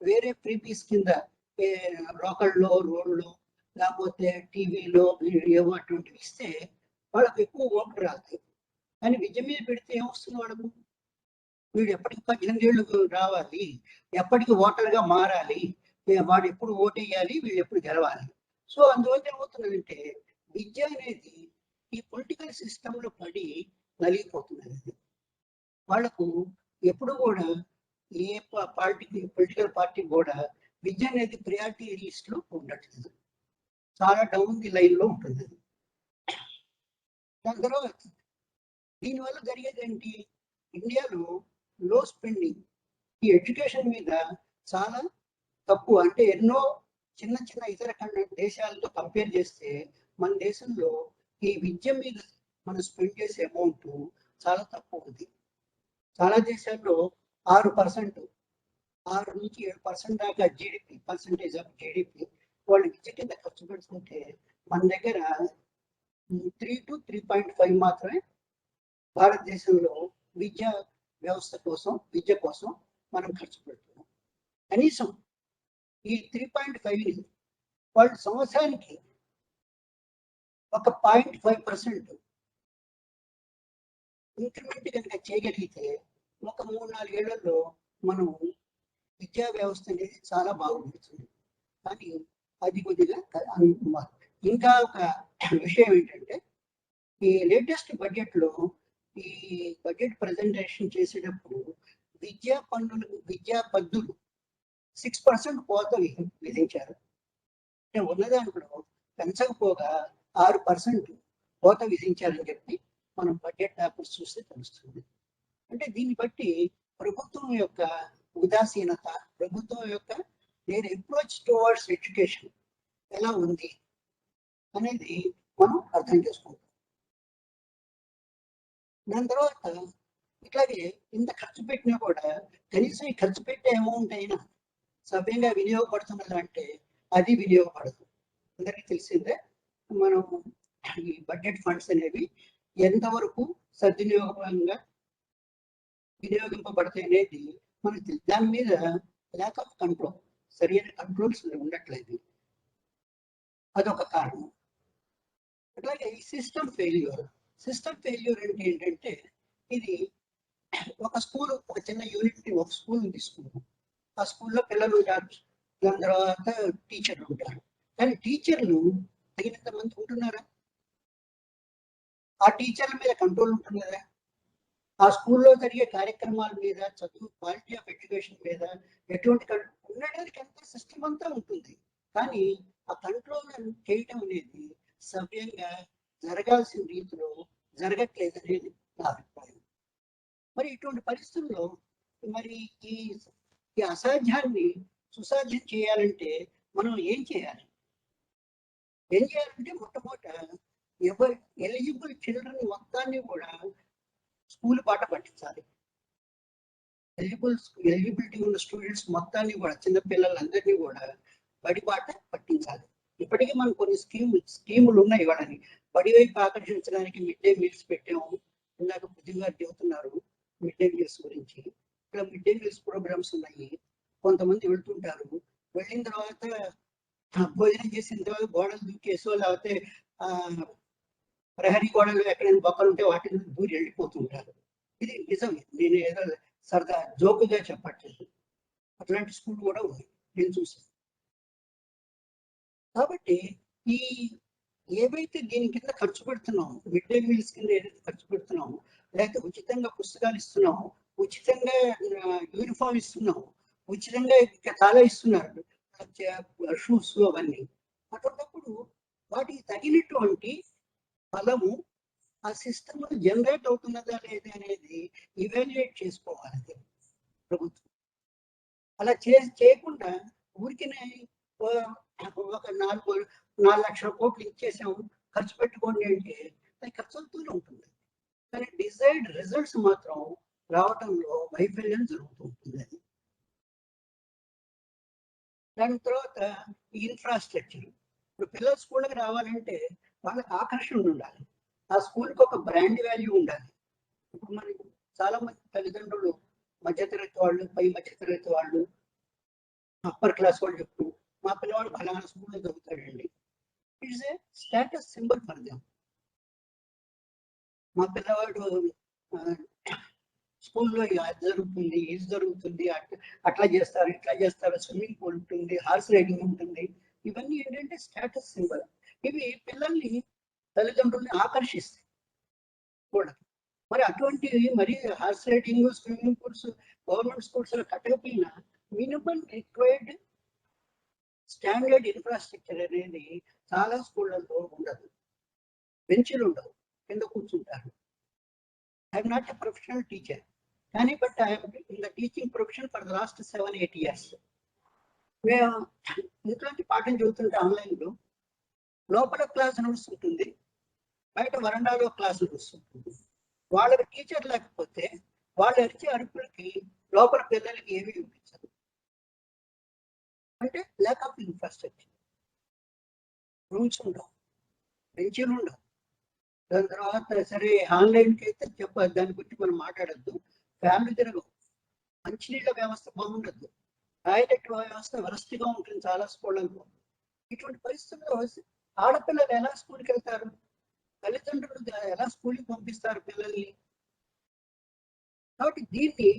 వేరే ఫ్రీపీస్ కింద లోకల్లో, రోడ్లో, లేకపోతే టీవీలో ఏవో అటువంటివి ఇస్తే వాళ్ళకు ఎక్కువ ఓట్లు రాస్తాయి. కానీ విద్య మీద పెడితే ఏమొస్తుంది వాళ్ళకు? వీడు ఎప్పటికి 18 ఏళ్ళు రావాలి, ఎప్పటికి ఓటర్గా మారాలి, వాడు ఎప్పుడు ఓటేయాలి, వీళ్ళు ఎప్పుడు గెలవాలి. సో అందువల్ల ఏమవుతుందంటే విద్య అనేది ఈ పొలిటికల్ సిస్టంలో పడి నలిగిపోతున్నది. వాళ్లకు ఎప్పుడు కూడా ఏ పొలిటికల్ పార్టీ కూడా విద్య అనేది ప్రియారిటీ లిస్ట్ లో ఉండట్లేదు. చాలా డౌన్ ది లైన్ లో ఉంటుంది అది. దాని తర్వాత దీనివల్ల జరిగేది ఏంటి? ఇండియాలో లో స్పెండింగ్ ఈ ఎడ్యుకేషన్ మీద చాలా తక్కువ. అంటే ఎన్నో చిన్న చిన్న ఇతర దేశాలతో కంపేర్ చేస్తే మన దేశంలో ఈ విద్య మీద మనం స్పెండ్ చేసే అమౌంట్ చాలా తక్కువ ఉంది. చాలా దేశాల్లో 6% 6 నుంచి 7% దాకా జీడిపి పర్సంటేజ్ ఆఫ్ జీడిపి వాళ్ళు విద్య కింద ఖర్చు పెడుతుంటే మన దగ్గర 3 to 3.5 మాత్రమే భారతదేశంలో విద్యా వ్యవస్థ కోసం విద్య కోసం మనం ఖర్చు పెడుతున్నాం. కనీసం ఈ 3.5ని వాళ్ళు సంవత్సరానికి ఒక 0.5% ఇంక్రిమెంట్ కనుక చేయగలిగితే ఒక 3-4 ఏళ్లలో మనం విద్యా వ్యవస్థ అనేది చాలా బాగుంటుంది. కానీ అది కొద్దిగా ఇంకా ఒక విషయం ఏంటంటే ఈ లేటెస్ట్ బడ్జెట్ లో ఈ బడ్జెట్ ప్రజెంటేషన్ చేసేటప్పుడు విద్యా పద్దులు 6% కోత విధించారు. అంటే ఉన్నదాంట్లో పెంచకపోగా 6% కోత విధించారని చెప్పి మనం బడ్జెట్ పేపర్స్ చూస్తే తెలుస్తుంది. అంటే దీన్ని బట్టి ప్రభుత్వం యొక్క ఉదాసీనత, ప్రభుత్వం యొక్క దేర్ అప్రోచ్ టువర్డ్స్ ఎడ్యుకేషన్ ఎలా ఉంది అనేది మనం అర్థం చేసుకుంటాం. దాని తర్వాత ఇట్లాగే ఇంత ఖర్చు పెట్టినా కూడా కనీసం ఈ ఖర్చు పెట్టే అమౌంట్ అయినా సవ్యంగా వినియోగపడుతున్నదా అంటే అది వినియోగపడదు. అందరికీ తెలిసిందే. మనం ఈ బడ్జెట్ ఫండ్స్ అనేవి ఎంతవరకు సద్వినియోగంగా వినియోగింపబడతాయి అనేది మనకి దాని మీద ల్యాక్ ఆఫ్ కంట్రోల్, సరైన కంట్రోల్స్ ఉండట్లేదు. అదొక కారణం. అట్లాగే ఈ సిస్టమ్ ఫెయిల్యూర్ అంటే ఏంటంటే ఇది ఒక స్కూల్, ఒక చిన్న యూనిట్, ఒక స్కూల్ తీసుకుంటాం. ఆ స్కూల్లో పిల్లలు ఉంటారు, దాని తర్వాత టీచర్లు ఉంటారు. కానీ టీచర్లు తగినంత మంది ఉంటున్నారా? ఆ టీచర్ల మీద కంట్రోల్ ఉంటుంది కదా? ఆ స్కూల్లో జరిగే కార్యక్రమాల మీద, చదువు క్వాలిటీ ఆఫ్ ఎడ్యుకేషన్ మీద ఎటువంటి ఉండడానికి అంత సిస్టమ్ అంతా ఉంటుంది. కానీ ఆ కంట్రోల్ చేయటం అనేది సవ్యంగా జరగాల్సిన రీతిలో జరగట్లేదు అనేది నా అభిప్రాయం. మరి ఇటువంటి పరిస్థితుల్లో మరి ఈ అసాధ్యాన్ని సుసాధ్యం చేయాలంటే మనం ఏం చేయాలి? మొట్టమొదట ఎలిజిబుల్ చిల్డ్రన్ మొత్తాన్ని కూడా స్కూల్ బాట పట్టించాలి. ఎలిజిబిలిటీ ఉన్న స్టూడెంట్స్ మొత్తాన్ని కూడా, చిన్న పిల్లలందరినీ కూడా బడి బాట పట్టించాలి. ఇప్పటికీ మనం కొన్ని స్కీములు ఉన్నాయి. వాళ్ళని బడి వైపు ఆకర్షించడానికి మిడ్ డే మీల్స్ పెట్టాము. ఇందాక బుద్ధి గారు చెబుతున్నారు మిడ్ డే మీల్స్ గురించి. ఇక్కడ మిడ్ డే మీల్స్ ప్రోగ్రామ్స్ ఉన్నాయి. కొంతమంది వెళ్తుంటారు, వెళ్ళిన తర్వాత భోజనం చేసిన తర్వాత గోడలు దూకేసో లేకపోతే ప్రహరీ గోడలు ఎక్కడైనా బొక్కలు ఉంటే వాటిని దూరి వెళ్ళిపోతుంటారు. ఇది నిజం. నేను ఏదో సరదా జోకుగా చెప్పట్లేదు. అట్లాంటి స్కూల్ కూడా ఉంది, నేను చూసాను. కాబట్టి ఈ ఏవైతే దీని కింద ఖర్చు పెడుతున్నాము, మిడ్ డే మీల్స్ కింద ఏదైతే ఖర్చు పెడుతున్నాము, లేకపోతే ఉచితంగా పుస్తకాలు ఇస్తున్నాము, ఉచితంగా యూనిఫామ్ ఇస్తున్నాము, ఉచితంగా చాలా ఇస్తున్నారు, షూస్ అవన్నీ. అటువంటిప్పుడు వాటికి తగినటువంటి ఫలము ఆ సిస్టమ్ జనరేట్ అవుతున్నదా లేదా అనేది ఇవాల్యుయేట్ చేసుకోవాలి ప్రభుత్వం. అలా చేయకుండా ఊరికినే ఒక 4 లక్షల కోట్లు ఇచ్చేసాము, ఖర్చు పెట్టుకోండి అంటే అది ఖర్చు అవుతూనే ఉంటుంది. కానీ డిజైర్డ్ రిజల్ట్స్ మాత్రం రావడంలో వైఫల్యం జరుగుతూ ఉంటుంది. అది దాని తర్వాత ఇన్ఫ్రాస్ట్రక్చర్. ఇప్పుడు పిల్లలు స్కూల్కి రావాలంటే వాళ్ళకి ఆకర్షణ ఉండాలి, ఆ స్కూల్కి ఒక బ్రాండ్ వాల్యూ ఉండాలి. ఇప్పుడు మనకి చాలా మంది తల్లిదండ్రులు మధ్యతరగతి వాళ్ళు, పై మధ్యతరగతి వాళ్ళు, అప్పర్ క్లాస్ వాళ్ళు చెప్తూ మా పిల్లవాడు ఫలానా స్కూల్లో చదువుతాడండి. It's a status symbol for them. మా పిల్లవాడు స్కూల్లో అది జరుగుతుంది, ఇది జరుగుతుంది, అట్లా చేస్తారు, ఇట్లా చేస్తారు, స్విమ్మింగ్ పూల్ ఉంటుంది, హార్స్ రైడింగ్ ఉంటుంది. ఇవన్నీ ఏంటంటే స్టేటస్ సింబల్. ఇవి పిల్లల్ని, తల్లిదండ్రుల్ని ఆకర్షిస్తాయి కూడా. మరి అటువంటివి, మరి horse riding, swimming pools government schools లో కట్టకపోయినా మినిమం రిక్వైర్డ్ స్టాండర్డ్ ఇన్ఫ్రాస్ట్రక్చర్ అనేది చాలా స్కూళ్ళల్లో ఉండదు. బెంచ్లు ఉండవు, కింద కూర్చుంటారు. I'm not a professional teacher, కానీ but I'm in the teaching profession for the last 7-8 years. మేము ఇంట్లోంచి పాఠం చదువుతుంటే ఆన్లైన్లో లోపల క్లాస్ నడుస్తుంటుంది, బయట వరండాలో క్లాస్ నడుస్తుంటుంది. వాళ్ళకి టీచర్ లేకపోతే వాళ్ళు అరిచే అరుపులకి లోపల పిల్లలకి ఏమీ వినిపించదు. అంటే ల్యాక్ ఆఫ్ ఇన్ఫ్రాస్ట్రక్చర్. రూమ్స్ ఉండవు, బెంచీలు ఉండవు. దాని తర్వాత సరే ఆన్లైన్కి అయితే దాని గురించి మనం మాట్లాడద్దు. ఫ్యామిలీ తిరగవు, మంచినీళ్ళ వ్యవస్థ బాగుండద్దు, టాయిలెట్ వ్యవస్థ వరస్ట్గా ఉంటుంది చాలా స్కూళ్ళల్లో. ఇటువంటి పరిస్థితుల్లో ఆడపిల్లలు ఎలా స్కూల్కి వెళ్తారు? తల్లిదండ్రులు ఎలా స్కూల్కి పంపిస్తారు పిల్లల్ని? కాబట్టి దీన్ని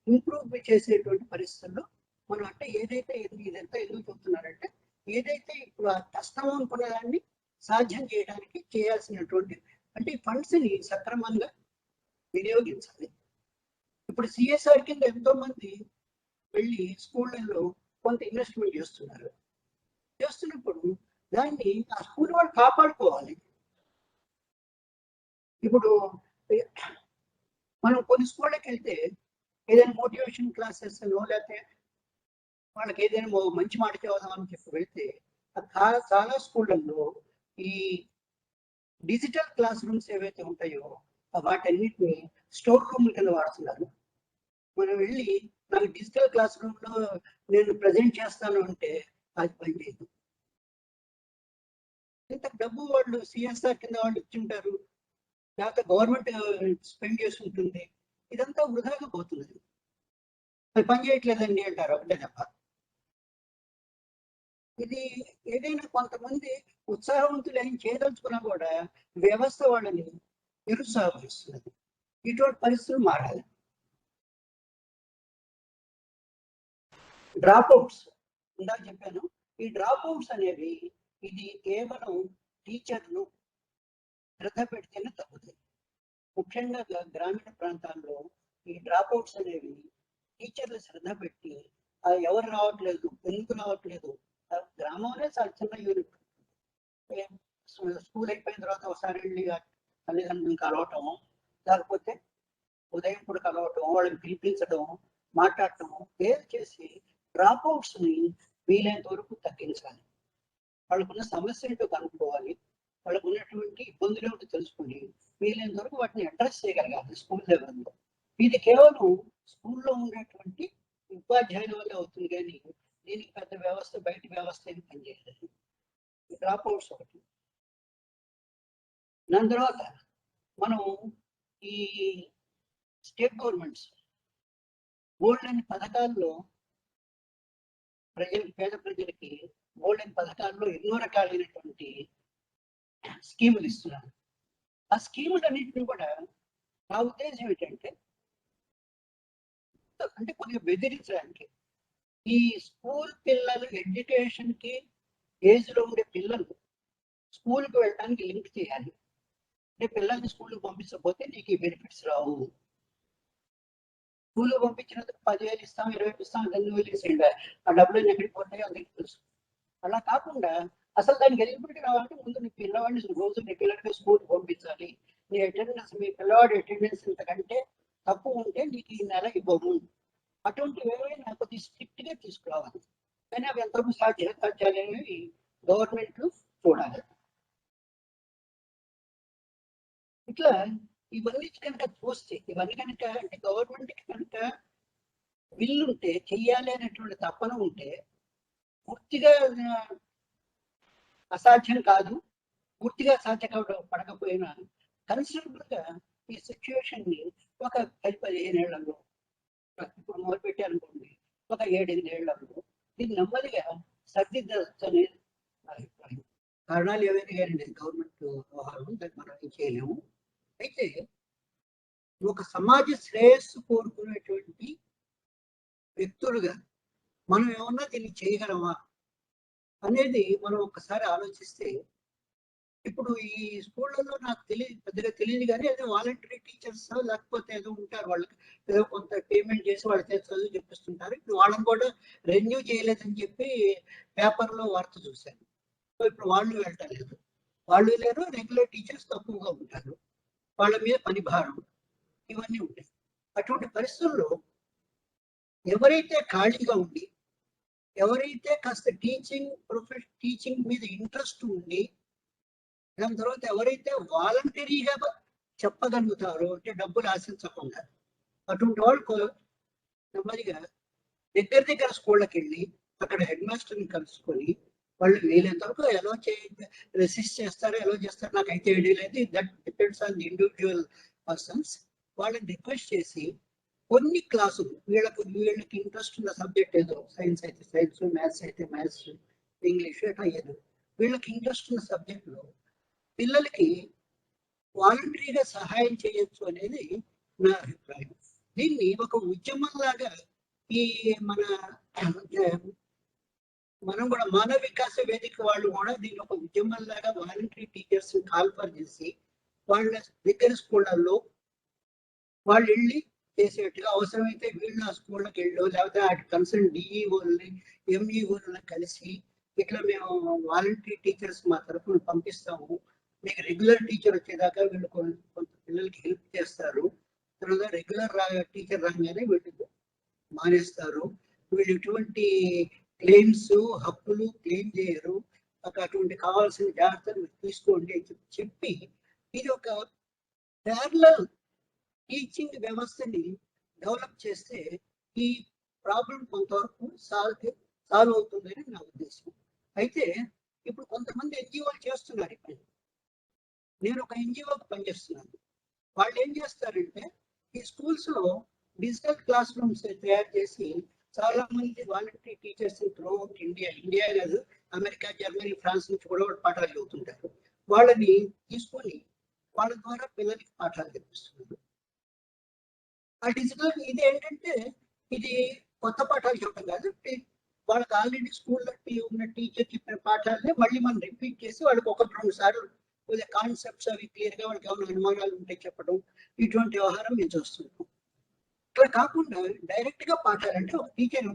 ఇంప్రూవ్ చేసేటువంటి పరిస్థితుల్లో మనం అంటే ఏదైతే ఇదంతా ఎందుకు చెప్తున్నారంటే, ఏదైతే ఇప్పుడు ఆ కష్టం అనుకున్న దాన్ని సాధ్యం చేయడానికి చేయాల్సినటువంటి అంటే ఫండ్స్ ని సక్రమంగా వినియోగించాలి. ఇప్పుడు సిఎస్ఆర్ కింద ఎంతో మంది వెళ్ళి స్కూళ్ళల్లో కొంత ఇన్వెస్ట్మెంట్ చేస్తున్నప్పుడు దాన్ని ఆ స్కూల్ వాళ్ళు కాపాడుకోవాలి. ఇప్పుడు మనం కొన్ని స్కూళ్ళకి వెళ్తే ఏదైనా మోటివేషన్ క్లాసెస్ లేకపోతే వాళ్ళకి ఏదైనా మంచి మాట చదువుదామని చెప్పి వెళ్తే చాలా స్కూళ్ళల్లో ఈ డిజిటల్ క్లాస్ రూమ్స్ ఏవైతే ఉంటాయో వాటన్నిటిని స్టోర్ రూమ్ కింద వాడుతున్నారు. మనం వెళ్ళి నాకు డిజిటల్ క్లాస్ రూమ్ లో నేను ప్రజెంట్ చేస్తాను అంటే అది పనిచేయదు. ఇంత డబ్బు వాళ్ళు సిఎస్ఆర్ కింద వాళ్ళు ఇచ్చింటారు, లేకపోతే గవర్నమెంట్ స్పెండ్ చేసి ఉంటుంది, ఇదంతా వృధాగా పోతుంది. అది పని చేయట్లేదండి అంటారు ఒకటే తప్ప. ఇది ఏదైనా కొంతమంది ఉత్సాహవంతులు ఏం చేయదలుచుకున్నా కూడా వ్యవస్థ వాళ్ళని నిరుత్సాహపరుస్తున్నది. ఇటువంటి పరిస్థితులు మారాలి. డ్రాప్ అవుట్స్ ఇందాక చెప్పాను. ఈ డ్రాప్ అవుట్స్ అనేవి ఇది కేవలం టీచర్లు శ్రద్ధ పెడితేనే తగ్గుతాయి. ముఖ్యంగా గ్రామీణ ప్రాంతాల్లో ఈ డ్రాప్ అవుట్స్ అనేవి టీచర్లు శ్రద్ధ పెట్టి ఎవరు రావట్లేదు, ఎందుకు రావట్లేదు, గ్రామంలో చాలా చిన్న యూనిట్, స్కూల్ అయిపోయిన తర్వాత ఒకసారి వెళ్ళి తల్లిదండ్రులను కలవటం, లేకపోతే ఉదయం కూడా కలవటం, వాళ్ళని పిలిపించడం, మాట్లాడటం, ఏది చేసి డ్రాప్ అవుట్స్ ని వీలైనంత వరకు తగ్గించాలి. వాళ్ళకున్న సమస్య ఏంటో కనుక్కోవాలి, వాళ్ళకు ఉన్నటువంటి ఇబ్బందులు ఏమిటో తెలుసుకుని వీలైనంత వరకు వాటిని అడ్రస్ చేయగలగాలి స్కూల్ లెవెల్లో. ఇది కేవలం స్కూల్లో ఉండేటువంటి ఉపాధ్యాయుల వల్ల అవుతుంది, కానీ దీనికి పెద్ద వ్యవస్థ బయట వ్యవస్థ ఏమి పనిచేయలేదు. డ్రాప్ అవుట్స్ ఒకటి. దాని తర్వాత మనం ఈ స్టేట్ గవర్నమెంట్స్ గోల్డెన్ పథకాల్లో పేద ప్రజలకి గోల్డెన్ పథకాల్లో ఎన్నో రకాలైనటువంటి స్కీములు ఇస్తున్నారు. ఆ స్కీములన్నింటినీ కూడా నా ఉద్దేశం ఏంటంటే అంటే కొద్దిగా బెదిరించడానికి, ఈ స్కూల్ పిల్లలు ఎడ్యుకేషన్ కి ఏజ్ లో ఉండే పిల్లలు స్కూల్కి వెళ్ళడానికి లింక్ చేయాలి. అంటే పిల్లల్ని స్కూల్కి పంపించకపోతే నీకు ఈ బెనిఫిట్స్ రావు. స్కూల్లో పంపించినందుకు 10,000 ఇస్తాం, 20,000 ఇస్తాం, 2,000 ఇస్తాం, ఆ డబ్బులు ఎక్కడికి పోతాయో అందరికీ తెలుసు. అలా కాకుండా అసలు దానికి ఎలిజిబిలిటీ రావాలంటే ముందు నీ పిల్లవాడిని రోజు రెగ్యులర్ గా స్కూల్కి పంపించాలి. నీ అటెండెన్స్, మీ పిల్లవాడి అటెండెన్స్ ఇంతకంటే తక్కువ ఉంటే నీకు ఈ నెల ఇవ్వము. అటువంటివి ఏమైనా కొద్దిగా స్ట్రిక్ట్ గా తీసుకురావాలి. కానీ అవి ఎంతవరకు సాధ్యాలనేవి గవర్నమెంట్ చూడాలి. ఇట్లా ఇవన్నీ కనుక చూస్తే, ఇవన్నీ కనుక అంటే గవర్నమెంట్ కనుక బిల్లు ఉంటే, చెయ్యాలి అనేటువంటి తపన ఉంటే, పూర్తిగా అసాధ్యం కాదు, పూర్తిగా సాధ్యం పడకపోయినా కన్సిడరబుల్ గా ఈ సిచ్యువేషన్ ని ఒక 10-15 ఏళ్లలో, ఇప్పుడు మొదలు పెట్టారనుకోండి, ఒక 7-8 ఏళ్లలో దీన్ని నెమ్మదిగా సర్దిద్దచ్చు అనేది నా అభిప్రాయం. కారణాలు ఏవైనా కానీ గవర్నమెంట్ వ్యవహారం, దాన్ని మనం ఏం చేయలేము. అయితే ఒక సమాజ శ్రేయస్సు కోరుకునేటువంటి వ్యక్తులుగా మనం ఏమన్నా దీన్ని చేయగలమా అనేది మనం ఒకసారి ఆలోచిస్తే ఇప్పుడు ఈ స్కూళ్ళలో నాకు పెద్దగా తెలియదు కానీ ఏదో వాలంటరీ టీచర్స్ లేకపోతే ఏదో ఉంటారు, వాళ్ళకి ఏదో కొంత పేమెంట్ చేసి వాళ్ళ చేత చదువు చెప్పిస్తుంటారు. ఇప్పుడు వాళ్ళని కూడా రెన్యూ చేయలేదని చెప్పి పేపర్లో వార్త చూశాను. సో ఇప్పుడు వాళ్ళు వెళ్ళటం లేదు, వాళ్ళు లేరు, రెగ్యులర్ టీచర్స్ తక్కువగా ఉంటారు, వాళ్ళ మీద పని భారం ఇవన్నీ ఉంటాయి. అటువంటి పరిస్థితుల్లో ఎవరైతే ఖాళీగా ఉండి, ఎవరైతే కాస్త టీచింగ్ మీద ఇంట్రెస్ట్ ఉండి, దాని తర్వాత ఎవరైతే వాలంటరీగా చెప్పగలుగుతారో, అంటే డబ్బులు ఆశించకుండా, అటువంటి వాళ్ళు నెమ్మదిగా దగ్గర స్కూళ్ళకి వెళ్ళి అక్కడ హెడ్ మాస్టర్ని కలుసుకొని వాళ్ళు వీలైనంత వరకు ఎలా రెసిస్ట్ చేస్తారో ఎలా చేస్తారో నాకు అయితే ఐడియా లేదు, that depends on the individual persons. వాళ్ళని రిక్వెస్ట్ చేసి కొన్ని క్లాసులు వీళ్ళకి ఇంట్రెస్ట్ ఉన్న సబ్జెక్ట్ ఏదో, సైన్స్ అయితే సైన్స్, మ్యాథ్స్ అయితే మ్యాథ్స్, ఇంగ్లీష్ అట్లా ఏదో వీళ్ళకి ఇంట్రెస్ట్ ఉన్న సబ్జెక్టులో పిల్లలకి వాలంటరీగా సహాయం చేయొచ్చు అనేది నా అభిప్రాయం. దీన్ని ఒక ఉద్యమంలాగా ఈ మనం కూడా మానవ వికాస వేదిక వాళ్ళు కూడా దీన్ని ఒక ఉద్యమంలాగా వాలంటరీ టీచర్స్ కాల్ఫర్ చేసి వాళ్ళ దగ్గర స్కూళ్ళల్లో వాళ్ళు వెళ్ళి చేసేట్టుగా, అవసరమైతే వీళ్ళు ఆ స్కూళ్ళకి వెళ్ళు, లేకపోతే ఆ కన్సర్న్ డిఈఓల్ని ఎంఈఓలను కలిసి ఇట్లా మేము వాలంటరీ టీచర్స్ మా తరఫున పంపిస్తాము, మీకు రెగ్యులర్ టీచర్ వచ్చేదాకా వీళ్ళు కొంత పిల్లలకి హెల్ప్ చేస్తారు, తర్వాత రెగ్యులర్ టీచర్ రాగానే వీళ్ళు మానేస్తారు, వీళ్ళు ఎటువంటి క్లెయిమ్స్ హక్కులు క్లెయిమ్ చేయరు, అటువంటి కావాల్సిన జాగ్రత్తలు తీసుకోండి అని చెప్పి ఇది ఒక ప్యారలల్ టీచింగ్ వ్యవస్థని డెవలప్ చేస్తే ఈ ప్రాబ్లం కొంతవరకు సాల్వ్ అవుతుందని నా ఉద్దేశం. అయితే ఇప్పుడు కొంతమంది ఎన్జిఓలు చేస్తున్నారు. ఇప్పుడు నేను ఒక ఎన్జిఓకి పనిచేస్తున్నాను. వాళ్ళు ఏం చేస్తారంటే ఈ స్కూల్స్ లో డిజిటల్ క్లాస్ రూమ్స్ తయారు చేసి చాలా మంది voluntary teachers through out India కాదు, అమెరికా, జర్మనీ, ఫ్రాన్స్ నుంచి కూడా పాఠాలు చెబుతుంటారు. వాళ్ళని తీసుకొని వాళ్ళ ద్వారా పిల్లలకి పాఠాలు చెప్పిస్తున్నారు. ఆ డిజిటల్ ఇది ఏంటంటే ఇది కొత్త పాఠాలు చెప్పడం కాదు, వాళ్ళకి ఆల్రెడీ స్కూల్లో ఉన్న టీచర్ చెప్పిన పాఠాలనే మళ్ళీ మనం రిపీట్ చేసి వాళ్ళకి 1-2 సార్లు కాన్సెప్ట్స్ అవి క్లియర్గా వాళ్ళకి ఏమైనా అనుమానాలు ఉంటే చెప్పడం, ఇటువంటి వ్యవహారం మేము చూస్తున్నాం. ఇట్లా కాకుండా డైరెక్ట్ గా పాఠాలు, అంటే ఒక టీచర్,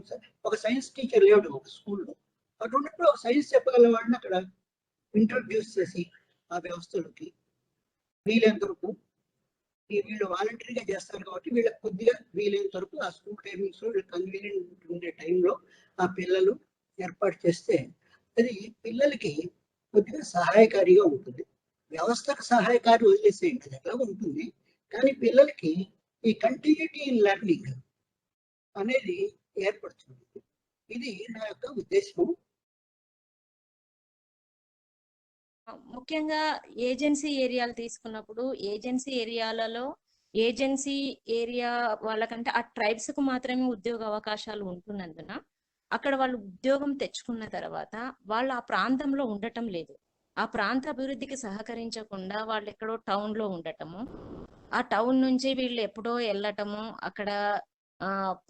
ఒక సైన్స్ టీచర్ లేడు ఒక స్కూల్లో, అటువంటిప్పుడు ఒక సైన్స్ చెప్పగల వాడిని అక్కడ ఇంట్రొడ్యూస్ చేసి ఆ వ్యవస్థలోకి వీలైనంత వరకు వీళ్ళు వాలంటరీగా చేస్తారు కాబట్టి వీళ్ళకి కొద్దిగా వీలైనంత వరకు ఆ స్కూల్ టైమింగ్స్ లో కన్వీనియంట్ ఉండే టైంలో ఆ పిల్లలు ఏర్పాటు చేస్తే అది పిల్లలకి కొద్దిగా సహాయకారిగా ఉంటుంది. వ్యవస్థకు సహాయకారి వదిలేసేయండి, అది ఎట్లా ఉంటుంది, కానీ పిల్లలకి ఈ కంటిన్యూటీ ఇన్ లెర్నింగ్ అనేది ఏర్పడుతుంది. ఇది నా యొక్క ఉద్దేశం. ముఖ్యంగా ఏజెన్సీ ఏరియాలు తీసుకున్నప్పుడు ఏజెన్సీ ఏరియాలలో ఏజెన్సీ ఏరియా వాళ్ళకంటే ఆ ట్రైబ్స్ కు మాత్రమే ఉద్యోగ అవకాశాలు ఉంటున్నందున అక్కడ వాళ్ళు ఉద్యోగం తెచ్చుకున్న తర్వాత వాళ్ళు ఆ ప్రాంతంలో ఉండటం లేదు. ఆ ప్రాంత అభివృద్ధికి సహకరించకుండా వాళ్ళు ఎక్కడో టౌన్ లో ఉండటము, ఆ టౌన్ నుంచి వీళ్ళు ఎప్పుడో వెళ్ళటము, అక్కడ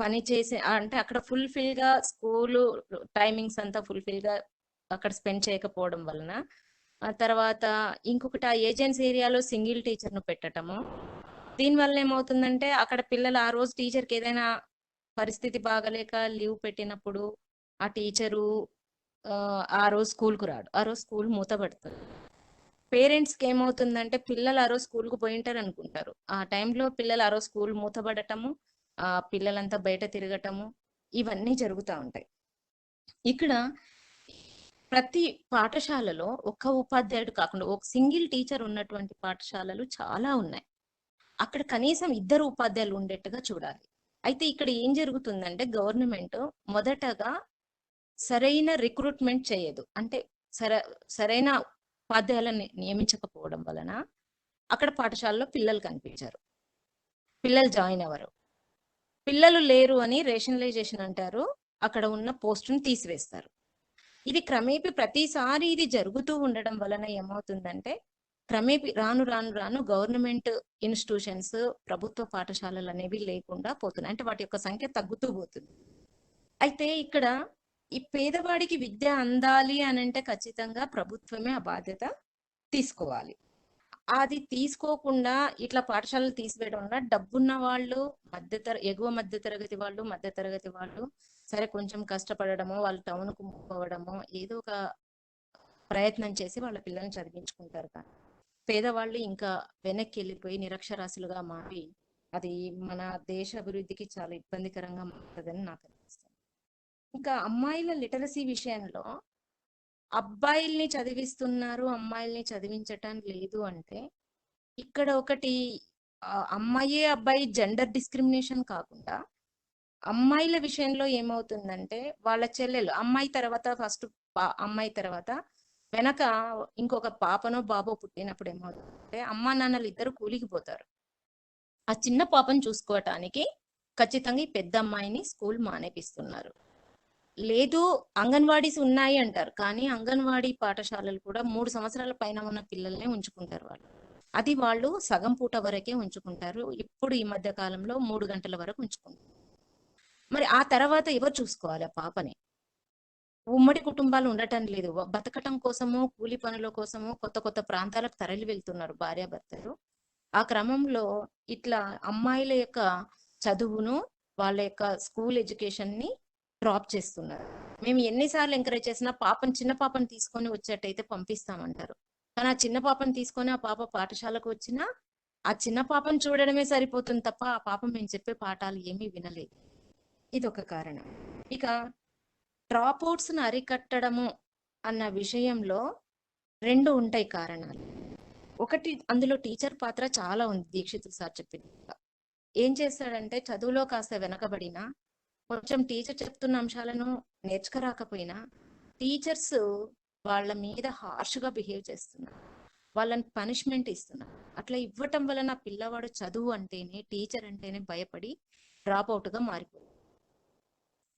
పని చేసే అంటే అక్కడ ఫుల్ఫిల్ గా స్కూల్ టైమింగ్స్ అంతా ఫుల్ఫిల్ గా అక్కడ స్పెండ్ చేయకపోవడం వలన ఆ తర్వాత ఇంకొకటి ఆ ఏజెన్సీ ఏరియాలో సింగిల్ టీచర్ ను పెట్టటము, దీనివల్ల ఏమవుతుందంటే అక్కడ పిల్లలు ఆ రోజు టీచర్కి ఏదైనా పరిస్థితి బాగలేక లీవ్ పెట్టినప్పుడు ఆ టీచరు ఆ రోజు స్కూల్కు రాడు, ఆ రోజు స్కూల్ మూతపడుతుంది. పేరెంట్స్కి ఏమవుతుందంటే పిల్లలు ఆ రోజు స్కూల్కు పోయింటారు అనుకుంటారు, ఆ టైంలో పిల్లలు ఆ రోజు స్కూల్ మూతపడటము, ఆ పిల్లలంతా బయట తిరగటము, ఇవన్నీ జరుగుతూ ఉంటాయి. ఇక్కడ ప్రతి పాఠశాలలో ఒక ఉపాధ్యాయుడు కాకుండా ఒక సింగిల్ టీచర్ ఉన్నటువంటి పాఠశాలలు చాలా ఉన్నాయి. అక్కడ కనీసం 2 ఉపాధ్యాయులు ఉండేట్టుగా చూడాలి. అయితే ఇక్కడ ఏం జరుగుతుందంటే గవర్నమెంట్ మొదటగా సరైన రిక్రూట్మెంట్ చేయదు, అంటే సరైన ఉపాధ్యాయులను నియమించకపోవడం వలన అక్కడ పాఠశాలలో పిల్లలు కనిపించారు, పిల్లలు జాయిన్ అవ్వరు. పిల్లలు లేరు అని రేషనలైజేషన్ అంటారు, అక్కడ ఉన్న పోస్టును తీసివేస్తారు. ఇది క్రమేపీ ప్రతిసారి ఇది జరుగుతూ ఉండడం వలన ఏమవుతుందంటే క్రమేపీ రాను గవర్నమెంట్ ఇన్స్టిట్యూషన్స్, ప్రభుత్వ పాఠశాలలు అనేవి లేకుండా పోతున్నాయి, అంటే వాటి యొక్క సంఖ్య తగ్గుతూ పోతుంది. అయితే ఇక్కడ ఈ పేదవాడికి విద్య అందాలి అని అంటే ఖచ్చితంగా ప్రభుత్వమే ఆ బాధ్యత తీసుకోవాలి. అది తీసుకోకుండా ఇట్లా పాఠశాలలు తీసివేయడం వల్ల డబ్బున్న వాళ్ళు, ఎగువ మధ్య తరగతి వాళ్ళు, మధ్య తరగతి వాళ్ళు సరే కొంచెం కష్టపడడమో, వాళ్ళు టౌన్‌కు మూవ్ అవ్వడమో, ఏదో ఒక ప్రయత్నం చేసి వాళ్ళ పిల్లల్ని చదివించుకుంటారు. కానీ పేదవాళ్ళు ఇంకా వెనక్కి వెళ్ళిపోయి నిరక్షరాస్యులుగా మారి అది మన దేశ అభివృద్ధికి చాలా ఇబ్బందికరంగా మారుతుందని నాకు అనిపిస్తుంది. ఇంకా అమ్మాయిల లిటరసీ విషయంలో అబ్బాయిల్ని చదివిస్తున్నారు, అమ్మాయిల్ని చదివించటం లేదు అంటే ఇక్కడ ఒకటి అమ్మాయి అబ్బాయి జెండర్ డిస్క్రిమినేషన్ కాకుండా అమ్మాయిల విషయంలో ఏమవుతుందంటే వాళ్ళ చెల్లెలు అమ్మాయి తర్వాత ఫస్ట్ అమ్మాయి తర్వాత వెనక ఇంకొక పాపనో బాబో పుట్టినప్పుడు ఏమవుతుందంటే అమ్మా నాన్నలు ఇద్దరు కూలికి పోతారు. ఆ చిన్న పాపను చూసుకోవటానికి ఖచ్చితంగా ఈ పెద్ద అమ్మాయిని స్కూల్ మానేపిస్తున్నారు. లేదు అంగన్వాడీస్ ఉన్నాయి అంటారు, కానీ అంగన్వాడీ పాఠశాలలు కూడా 3 సంవత్సరాల పైన ఉన్న పిల్లల్నే ఉంచుకుంటారు వాళ్ళు. అది వాళ్ళు సగం పూట వరకే ఉంచుకుంటారు. ఇప్పుడు ఈ మధ్య కాలంలో 3 గంటల వరకు ఉంచుకుంటారు. మరి ఆ తర్వాత ఎవరు చూసుకోవాలి ఆ పాపని? ఉమ్మడి కుటుంబాలు ఉండటం లేదు. బతకటం కోసము, కూలి పనుల కోసము కొత్త కొత్త ప్రాంతాలకు తరలి వెళ్తున్నారు భార్యాభర్తలు. ఆ క్రమంలో ఇట్లా అమ్మాయిల యొక్క చదువును, వాళ్ళ యొక్క స్కూల్ ఎడ్యుకేషన్ ని డ్రాప్ చేస్తున్నారు. మేము ఎన్నిసార్లు ఎంకరేజ్ చేసినా చిన్న పాపను తీసుకొని వచ్చేటైతే పంపిస్తామంటారు. కానీ ఆ చిన్న పాపను తీసుకొని ఆ పాప పాఠశాలకు వచ్చినా ఆ చిన్న పాపను చూడడమే సరిపోతుంది తప్ప ఆ పాప మేము చెప్పే పాఠాలు ఏమీ వినలేదు. ఇది ఒక కారణం. ఇక డ్రాప్ అవుట్స్ ను అరికట్టడము అన్న విషయంలో 2 ఉంటాయి కారణాలు. ఒకటి అందులో టీచర్ పాత్ర చాలా ఉంది. దీక్షితులు సార్ చెప్పినట్టుగా ఏం చేస్తాడంటే చదువులో కాస్త వెనకబడినా, కొంచెం టీచర్ చెప్తున్న అంశాలను నేర్చుకోరాకపోయినా టీచర్స్ వాళ్ళ మీద హార్ష్గా బిహేవ్ చేస్తున్నారు, వాళ్ళని పనిష్మెంట్ ఇస్తున్నారు. అట్లా ఇవ్వటం వలన పిల్లవాడు చదువు అంటేనే, టీచర్ అంటేనే భయపడి డ్రాప్ అవుట్గా మారిపోయింది.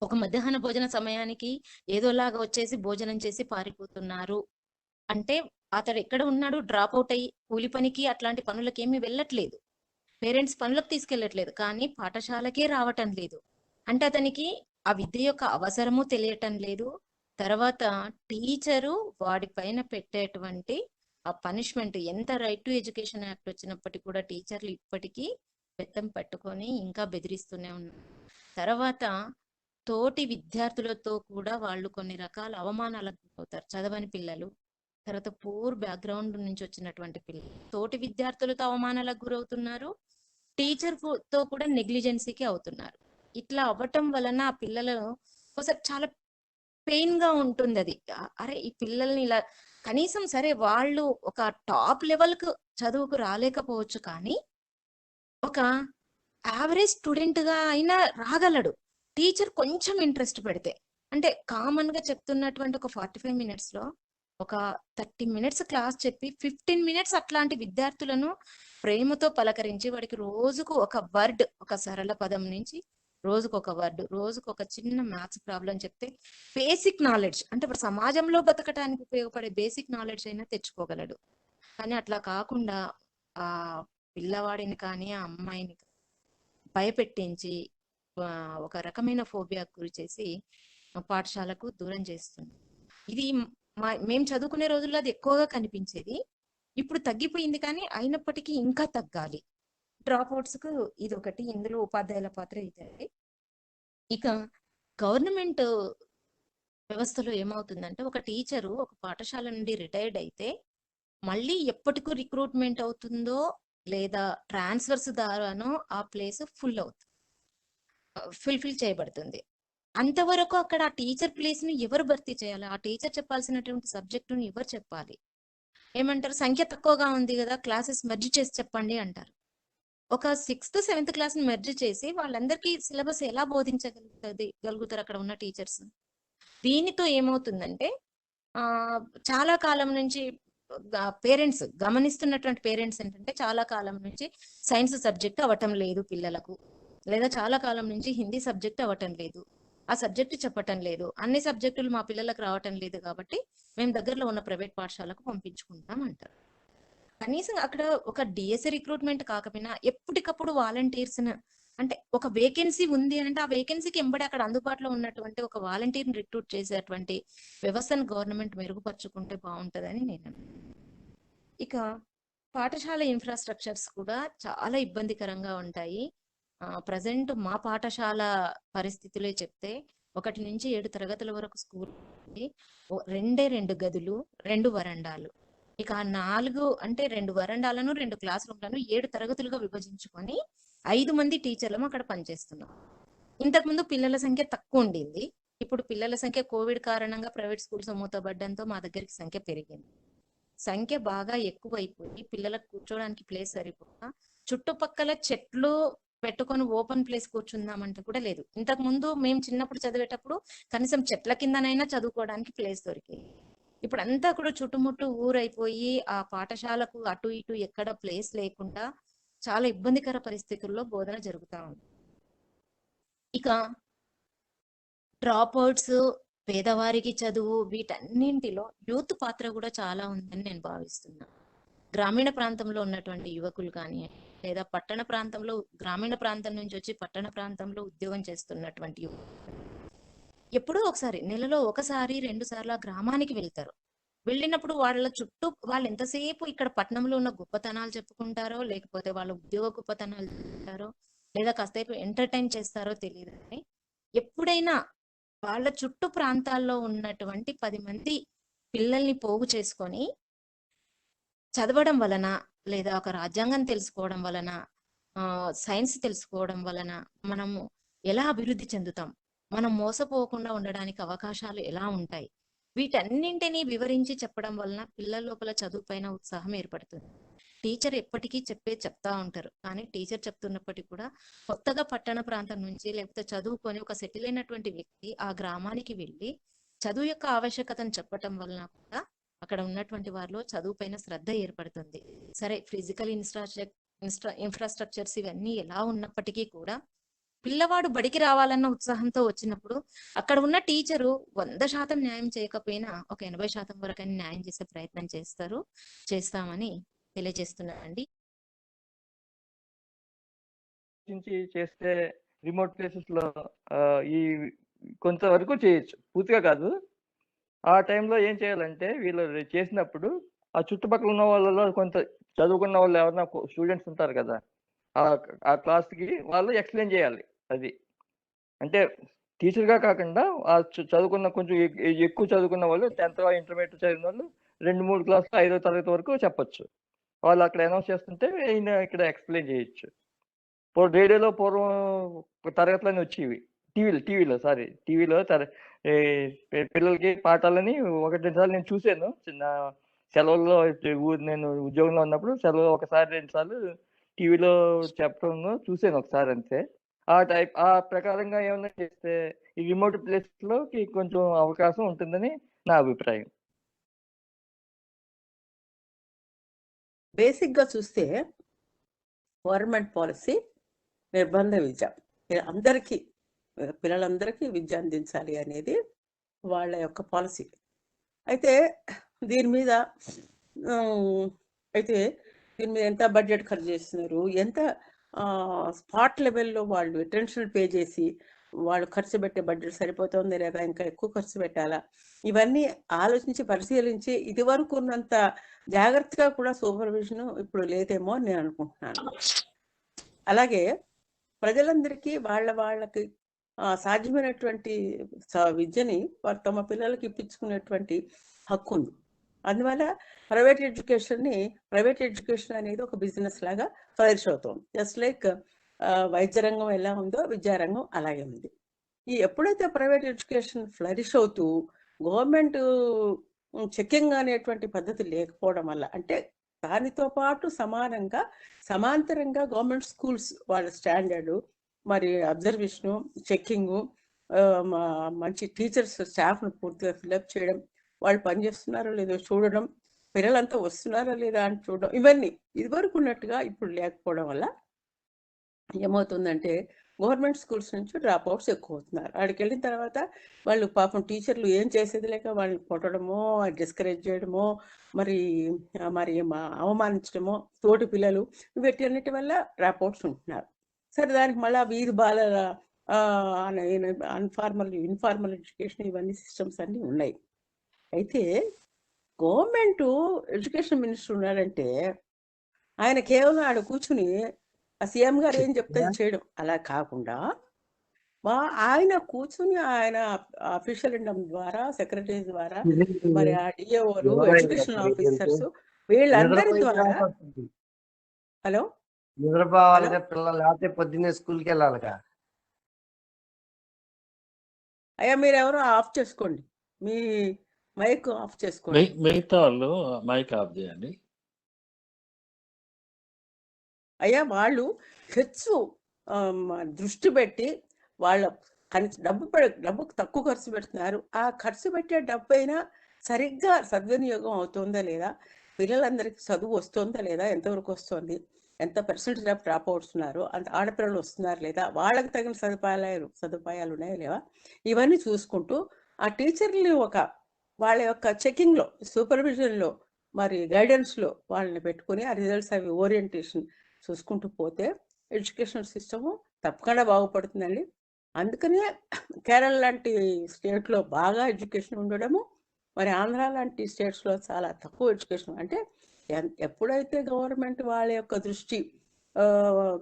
ఒక మధ్యాహ్న భోజన సమయానికి ఏదోలాగా వచ్చేసి భోజనం చేసి పారిపోతున్నారు అంటే అతడు ఎక్కడ ఉన్నాడు? డ్రాప్ అవుట్ అయ్యి కూలి పనికి అట్లాంటి పనులకి ఏమీ వెళ్ళట్లేదు, పేరెంట్స్ పనులకు తీసుకెళ్ళట్లేదు, కానీ పాఠశాలకే రావటం లేదు. అంటే అతనికి ఆ విద్య యొక్క అవసరము తెలియటం లేదు. తర్వాత టీచరు వాడి పైన పెట్టేటువంటి ఆ పనిష్మెంట్, ఎంత రైట్ టు ఎడ్యుకేషన్ యాక్ట్ వచ్చినప్పటికీ కూడా టీచర్లు ఇప్పటికీ బెత్తం పట్టుకొని ఇంకా బెదిరిస్తూనే ఉన్నారు. తర్వాత తోటి విద్యార్థులతో కూడా వాళ్ళు కొన్ని రకాల అవమానాలకు గురవుతారు. చదవని పిల్లలు, తర్వాత పూర్ బ్యాక్గ్రౌండ్ నుంచి వచ్చినటువంటి పిల్లలు తోటి విద్యార్థులతో అవమానాలకు గురవుతున్నారు, టీచర్ తో కూడా నెగ్లిజెన్సీకి అవుతున్నారు. ఇట్లా అవ్వటం వలన ఆ పిల్లలు ఒకసారి చాలా పెయిన్ గా ఉంటుంది. అది అరే ఈ పిల్లల్ని ఇలా కనీసం సరే వాళ్ళు ఒక టాప్ లెవెల్ కు చదువుకు రాలేకపోవచ్చు, కానీ ఒక యావరేజ్ స్టూడెంట్ గా అయినా రాగలడు టీచర్ కొంచెం ఇంట్రెస్ట్ పెడితే. అంటే కామన్ గా చెప్తున్నటువంటి ఒక 45 మినిట్స్ లో ఒక 30 మినిట్స్ క్లాస్ చెప్పి 15 మినిట్స్ అట్లాంటి విద్యార్థులను ప్రేమతో పలకరించి వాడికి రోజుకు ఒక వర్డ్, ఒక సరళ పదం నుంచి రోజుకు ఒక వర్డ్, రోజుకు ఒక చిన్న మ్యాథ్స్ ప్రాబ్లం చెప్తే బేసిక్ నాలెడ్జ్, అంటే ఇప్పుడు సమాజంలో బతకడానికి ఉపయోగపడే బేసిక్ నాలెడ్జ్ అయినా తెచ్చుకోగలడు. కానీ అట్లా కాకుండా ఆ పిల్లవాడిని కానీ ఆ అమ్మాయిని భయపెట్టించి ఒక రకమైన ఫోబియాకు గురి చేసి పాఠశాలకు దూరం చేస్తుంది. ఇది మేము చదువుకునే రోజుల్లో అది ఎక్కువగా కనిపించేది. ఇప్పుడు తగ్గిపోయింది, కానీ అయినప్పటికీ ఇంకా తగ్గాలి. డ్రాప్ అవుట్స్ కు ఇది ఒకటి. ఇందులో ఉపాధ్యాయుల పాత్ర ఇదే. ఇక గవర్నమెంట్ వ్యవస్థలో ఏమవుతుందంటే ఒక టీచరు ఒక పాఠశాల నుండి రిటైర్డ్ అయితే మళ్ళీ ఎప్పటికూ రిక్రూట్మెంట్ అవుతుందో లేదా ట్రాన్స్ఫర్స్ ద్వారానో ఆ ప్లేస్ ఫుల్ఫిల్ చేయబడుతుంది. అంతవరకు అక్కడ ఆ టీచర్ ప్లేస్ ని ఎవరు భర్తీ చేయాలి? ఆ టీచర్ చెప్పాల్సినటువంటి సబ్జెక్టుని ఎవరు చెప్పాలి? ఏమంటారు, సంఖ్య తక్కువగా ఉంది కదా, క్లాసెస్ మెర్జ్ చేసి చెప్పండి అంటారు. ఒక 6th 7th క్లాస్ ని మెర్జ్ చేసి వాళ్ళందరికీ సిలబస్ ఎలా గలుగుతారు అక్కడ ఉన్న టీచర్స్? దీనితో ఏమవుతుందంటే చాలా కాలం నుంచి పేరెంట్స్ గమనిస్తున్నటువంటి పేరెంట్స్ ఏంటంటే చాలా కాలం నుంచి సైన్స్ సబ్జెక్ట్ అవ్వటం లేదు పిల్లలకు, లేదా చాలా కాలం నుంచి హిందీ సబ్జెక్ట్ అవ్వటం లేదు, ఆ సబ్జెక్టు చెప్పటం లేదు, అన్ని సబ్జెక్టులు మా పిల్లలకు రావటం లేదు, కాబట్టి మేము దగ్గరలో ఉన్న ప్రైవేట్ పాఠశాలకు పంపించుకుంటాం అంటారు. కనీసం అక్కడ ఒక డిఎస్సి రిక్రూట్మెంట్ కాకపోయినా ఎప్పటికప్పుడు వాలంటీర్స్, అంటే ఒక వేకెన్సీ ఉంది అంటే ఆ వేకెన్సీకి ఎంబడి అక్కడ అందుబాటులో ఉన్నటువంటి ఒక వాలంటీర్ని రిక్రూట్ చేసేటువంటి వ్యవస్థను గవర్నమెంట్ మెరుగుపరుచుకుంటే బాగుంటుందని నేను ఇక పాఠశాల ఇన్ఫ్రాస్ట్రక్చర్స్ కూడా చాలా ఇబ్బందికరంగా ఉంటాయి. ప్రజెంట్ మా పాఠశాల పరిస్థితులే చెప్తే 1 నుంచి 7 తరగతుల వరకు స్కూల్ ఉంది. 2 గదులు, 2 వరండాలు. ఇక 4 అంటే 2 వరండాలను, 2 క్లాస్ రూమ్లను 7 తరగతులుగా విభజించుకొని 5 మంది టీచర్లం అక్కడ పనిచేస్తున్నాం. ఇంతకుముందు పిల్లల సంఖ్య తక్కువ ఉండింది. ఇప్పుడు పిల్లల సంఖ్య కోవిడ్ కారణంగా ప్రైవేట్ స్కూల్స్ మూతపడడంతో మా దగ్గరికి సంఖ్య పెరిగింది. సంఖ్య బాగా ఎక్కువైపోయి పిల్లలకు కూర్చోడానికి ప్లేస్ సరిపోక చుట్టుపక్కల చెట్లు పెట్టుకొని ఓపెన్ ప్లేస్ కూర్చుందామంటే కూడా లేదు. ఇంతకు ముందు మేము చిన్నప్పుడు చదివేటప్పుడు కనీసం చెట్ల కిందనైనా చదువుకోవడానికి ప్లేస్ దొరికేది. ఇప్పుడు అంతా కూడా చుట్టుముట్టు ఊరైపోయి ఆ పాఠశాలకు అటు ఇటు ఎక్కడ ప్లేస్ లేకుండా చాలా ఇబ్బందికర పరిస్థితుల్లో బోధన జరుగుతూ ఉంది. ఇక డ్రాప్ అవుట్స్, పేదవారికి చదువు, వీటన్నింటిలో యూత్ పాత్ర కూడా చాలా ఉందని నేను భావిస్తున్నాను. గ్రామీణ ప్రాంతంలో ఉన్నటువంటి యువకులు కానీ, లేదా పట్టణ ప్రాంతంలో గ్రామీణ ప్రాంతం నుంచి వచ్చి పట్టణ ప్రాంతంలో ఉద్యోగం చేస్తున్నటువంటి ఎప్పుడో ఒకసారి, నెలలో 1 సారి 2 సార్లు ఆ గ్రామానికి వెళ్తారు. వెళ్ళినప్పుడు వాళ్ళ చుట్టూ వాళ్ళు ఎంతసేపు ఇక్కడ పట్టణంలో ఉన్న గొప్పతనాలు చెప్పుకుంటారో, లేకపోతే వాళ్ళ ఉద్యోగ గొప్పతనాలు చెప్పుకుంటారో, లేదా కాసేపు ఎంటర్టైన్ చేస్తారో తెలియదు. కానీ ఎప్పుడైనా వాళ్ళ చుట్టూ ప్రాంతాల్లో ఉన్నటువంటి 10 మంది పిల్లల్ని పోగు చేసుకొని చదవడం వలన, లేదా ఒక రాజ్యాంగం తెలుసుకోవడం వలన, సైన్స్ తెలుసుకోవడం వలన మనము ఎలా అభివృద్ధి చెందుతాం, మనం మోసపోకుండా ఉండడానికి అవకాశాలు ఎలా ఉంటాయి, వీటన్నింటినీ వివరించి చెప్పడం వలన పిల్లల లోపల చదువు పైన ఉత్సాహం ఏర్పడుతుంది. టీచర్ ఎప్పటికీ చెప్తా ఉంటారు, కానీ టీచర్ చెప్తున్నప్పటికీ కూడా కొత్తగా పట్టణ ప్రాంతం నుంచి లేకపోతే చదువుకొని ఒక సెటిల్ అయినటువంటి వ్యక్తి ఆ గ్రామానికి వెళ్ళి చదువు యొక్క ఆవశ్యకతను చెప్పటం వలన కూడా అక్కడ ఉన్నటువంటి వారిలో చదువు పైన శ్రద్ధ ఏర్పడుతుంది. సరే, ఫిజికల్ ఇన్ఫ్రాస్ట్రక్చర్స్ ఇవన్నీ ఎలా ఉన్నప్పటికీ కూడా పిల్లవాడు బడికి రావాలన్న ఉత్సాహంతో వచ్చినప్పుడు అక్కడ ఉన్న టీచరు 100% న్యాయం చేయకపోయినా ఒక 80% వరకు న్యాయం చేసే ప్రయత్నం చేస్తామని తెలియజేస్తున్నానండి. చేస్తే రిమోట్ ప్లేసెస్ లో ఈ కొంతవరకు చేయొచ్చు, పూర్తిగా కాదు. ఆ టైంలో ఏం చేయాలంటే వీళ్ళు చేసినప్పుడు ఆ చుట్టుపక్కల ఉన్న వాళ్ళలో కొంత చదువుకున్న వాళ్ళు ఎవరైనా స్టూడెంట్స్ ఉంటారు కదా, ఆ క్లాస్కి వాళ్ళు ఎక్స్ప్లెయిన్ చేయాలి. అది అంటే టీచర్గా కాకుండా ఆ చదువుకున్న కొంచెం ఎక్కువ చదువుకున్న వాళ్ళు 10th ఇంటర్మీడియట్ చదివిన వాళ్ళు 2-3 క్లాసులు 5వ తరగతి వరకు చెప్పొచ్చు. వాళ్ళు అక్కడ అనౌన్స్ చేస్తుంటే ఈయన ఇక్కడ ఎక్స్ప్లెయిన్ చేయొచ్చు. రేడియోలో పూర్వం తరగతులని వచ్చేవి, టీవీలో పిల్లలకి పాఠాలని 1-2 సార్లు నేను చూశాను. చిన్న సెలవుల్లో నేను ఉద్యోగంలో ఉన్నప్పుడు సెలవు 1-2 సార్లు టీవీలో చెప్పడం చూశాను, ఒకసారి అంతే. ఆ ప్రకారంగా ఏమన్నా చేస్తే ఈ రిమోట్ ప్లేస్ లోకి కొంచెం అవకాశం ఉంటుందని నా అభిప్రాయం. బేసిక్ గా చూస్తే గవర్నమెంట్ పాలసీ నిర్బంధ విద్య, అందరికీ పిల్లలందరికీ విద్య అందించాలి అనేది వాళ్ళ యొక్క పాలసీ. అయితే దీని మీద ఎంత బడ్జెట్ ఖర్చు చేస్తున్నారు, ఎంత స్పాట్ లెవెల్లో వాళ్ళు అటెన్షన్ పే చేసి వాళ్ళు ఖర్చు పెట్టే బడ్జెట్ సరిపోతుంది లేదా ఇంకా ఎక్కువ ఖర్చు పెట్టాలా, ఇవన్నీ ఆలోచించి పరిశీలించి ఇది వరకు ఉన్నంత జాగ్రత్తగా కూడా సూపర్విజన్ ఇప్పుడు లేదేమో అని నేను అనుకుంటున్నాను. అలాగే ప్రజలందరికీ వాళ్ళకి సాధ్యమైనటువంటి విద్యని వారు తమ పిల్లలకి ఇప్పించుకునేటువంటి హక్కు ఉంది. అందువల్ల ప్రైవేట్ ఎడ్యుకేషన్ అనేది ఒక బిజినెస్ లాగా ఫ్లరిష్ అవుతుంది. జస్ట్ లైక్ వైద్య రంగం ఎలా ఉందో విద్యారంగం అలాగే ఉంది. ఎప్పుడైతే ప్రైవేట్ ఎడ్యుకేషన్ ఫ్లరిష్ అవుతూ గవర్నమెంట్ చెకింగ్ అనేటువంటి పద్ధతి లేకపోవడం వల్ల, అంటే దానితో పాటు సమాంతరంగా గవర్నమెంట్ స్కూల్స్ వాళ్ళ స్టాండర్డు, మరి అబ్జర్వేషను, చెక్కింగు, మంచి టీచర్స్ స్టాఫ్ను పూర్తిగా ఫిల్అప్ చేయడం, వాళ్ళు పనిచేస్తున్నారో లేదో చూడడం, పిల్లలంతా వస్తున్నారా లేదా అని చూడడం, ఇవన్నీ ఇదివరకు ఉన్నట్టుగా ఇప్పుడు లేకపోవడం వల్ల ఏమవుతుందంటే గవర్నమెంట్ స్కూల్స్ నుంచి డ్రాప్ అవుట్స్ ఎక్కువ అవుతున్నారు. అక్కడికి వెళ్ళిన తర్వాత వాళ్ళు పాపం టీచర్లు ఏం చేసేది లేక వాళ్ళని కొట్టడమో, డిస్కరేజ్ చేయడమో, మరి అవమానించడమో, తోటి పిల్లలు, వీటన్నిటి వల్ల డ్రాప్ అవుట్స్ ఉంటున్నారు. సరే, దానికి మళ్ళీ వీధి బాలల ఇన్ఫార్మల్ ఎడ్యుకేషన్ ఇవన్నీ సిస్టమ్స్ అన్నీ ఉన్నాయి. అయితే గవర్నమెంట్ ఎడ్యుకేషన్ మినిస్టర్ ఉన్నాడంటే ఆయన కేవలం ఆడ కూర్చుని ఆ సీఎం గారు ఏం చెప్తే అది చేయడం అలా కాకుండా ఆయన కూర్చుని ఆయన అఫీషియల్ ఇండమ్ ద్వారా సెక్రటరీ ద్వారా మరి ఆ డిఏఓలు ఎడ్యుకేషన్ ఆఫీసర్స్ వీళ్ళందరి ద్వారా హలో నిద్రపోవాలిగా పిల్లలు, లేకపోతే పొద్దున్నే స్కూల్కి వెళ్ళాలిగా. అయ్యా మీరు ఎవరో ఆఫ్ చేసుకోండి, మీ మైక్ ఆఫ్ చేసుకోండి. మిగతా వాళ్ళు మైక్ ఆఫ్ చేయండి. అయ్యా వాళ్ళు హెచ్చు దృష్టి పెట్టి వాళ్ళ డబ్బు తక్కువ ఖర్చు పెడుతున్నారు. ఆ ఖర్చు పెట్టే డబ్బు అయినా సరిగ్గా సద్వినియోగం అవుతుందా లేదా, పిల్లలందరికీ చదువు వస్తుందా లేదా, ఎంతవరకు వస్తుంది, ఎంత పర్సెంటేజ్ ఆఫ్ డ్రాప్ అవుట్స్ ఉన్నారు, అంత ఆడపిల్లలు వస్తున్నారు లేదా, వాళ్ళకి తగిన సదుపాయాలు ఉన్నాయా లేవా, ఇవన్నీ చూసుకుంటూ ఆ టీచర్లు వాళ్ళ యొక్క చెకింగ్లో, సూపర్విజన్లో, మరి గైడెన్స్లో వాళ్ళని పెట్టుకుని ఆ రిజల్ట్స్ అవి ఓరియంటేషన్ చూసుకుంటూ పోతే ఎడ్యుకేషన్ సిస్టము తప్పకుండా బాగుపడుతుందండి. అందుకనే కేరళ లాంటి స్టేట్లో బాగా ఎడ్యుకేషన్ ఉండడము, మరి ఆంధ్ర లాంటి స్టేట్స్లో చాలా తక్కువ ఎడ్యుకేషన్. అంటే ఎప్పుడైతే గవర్నమెంట్ వాళ్ళ యొక్క దృష్టి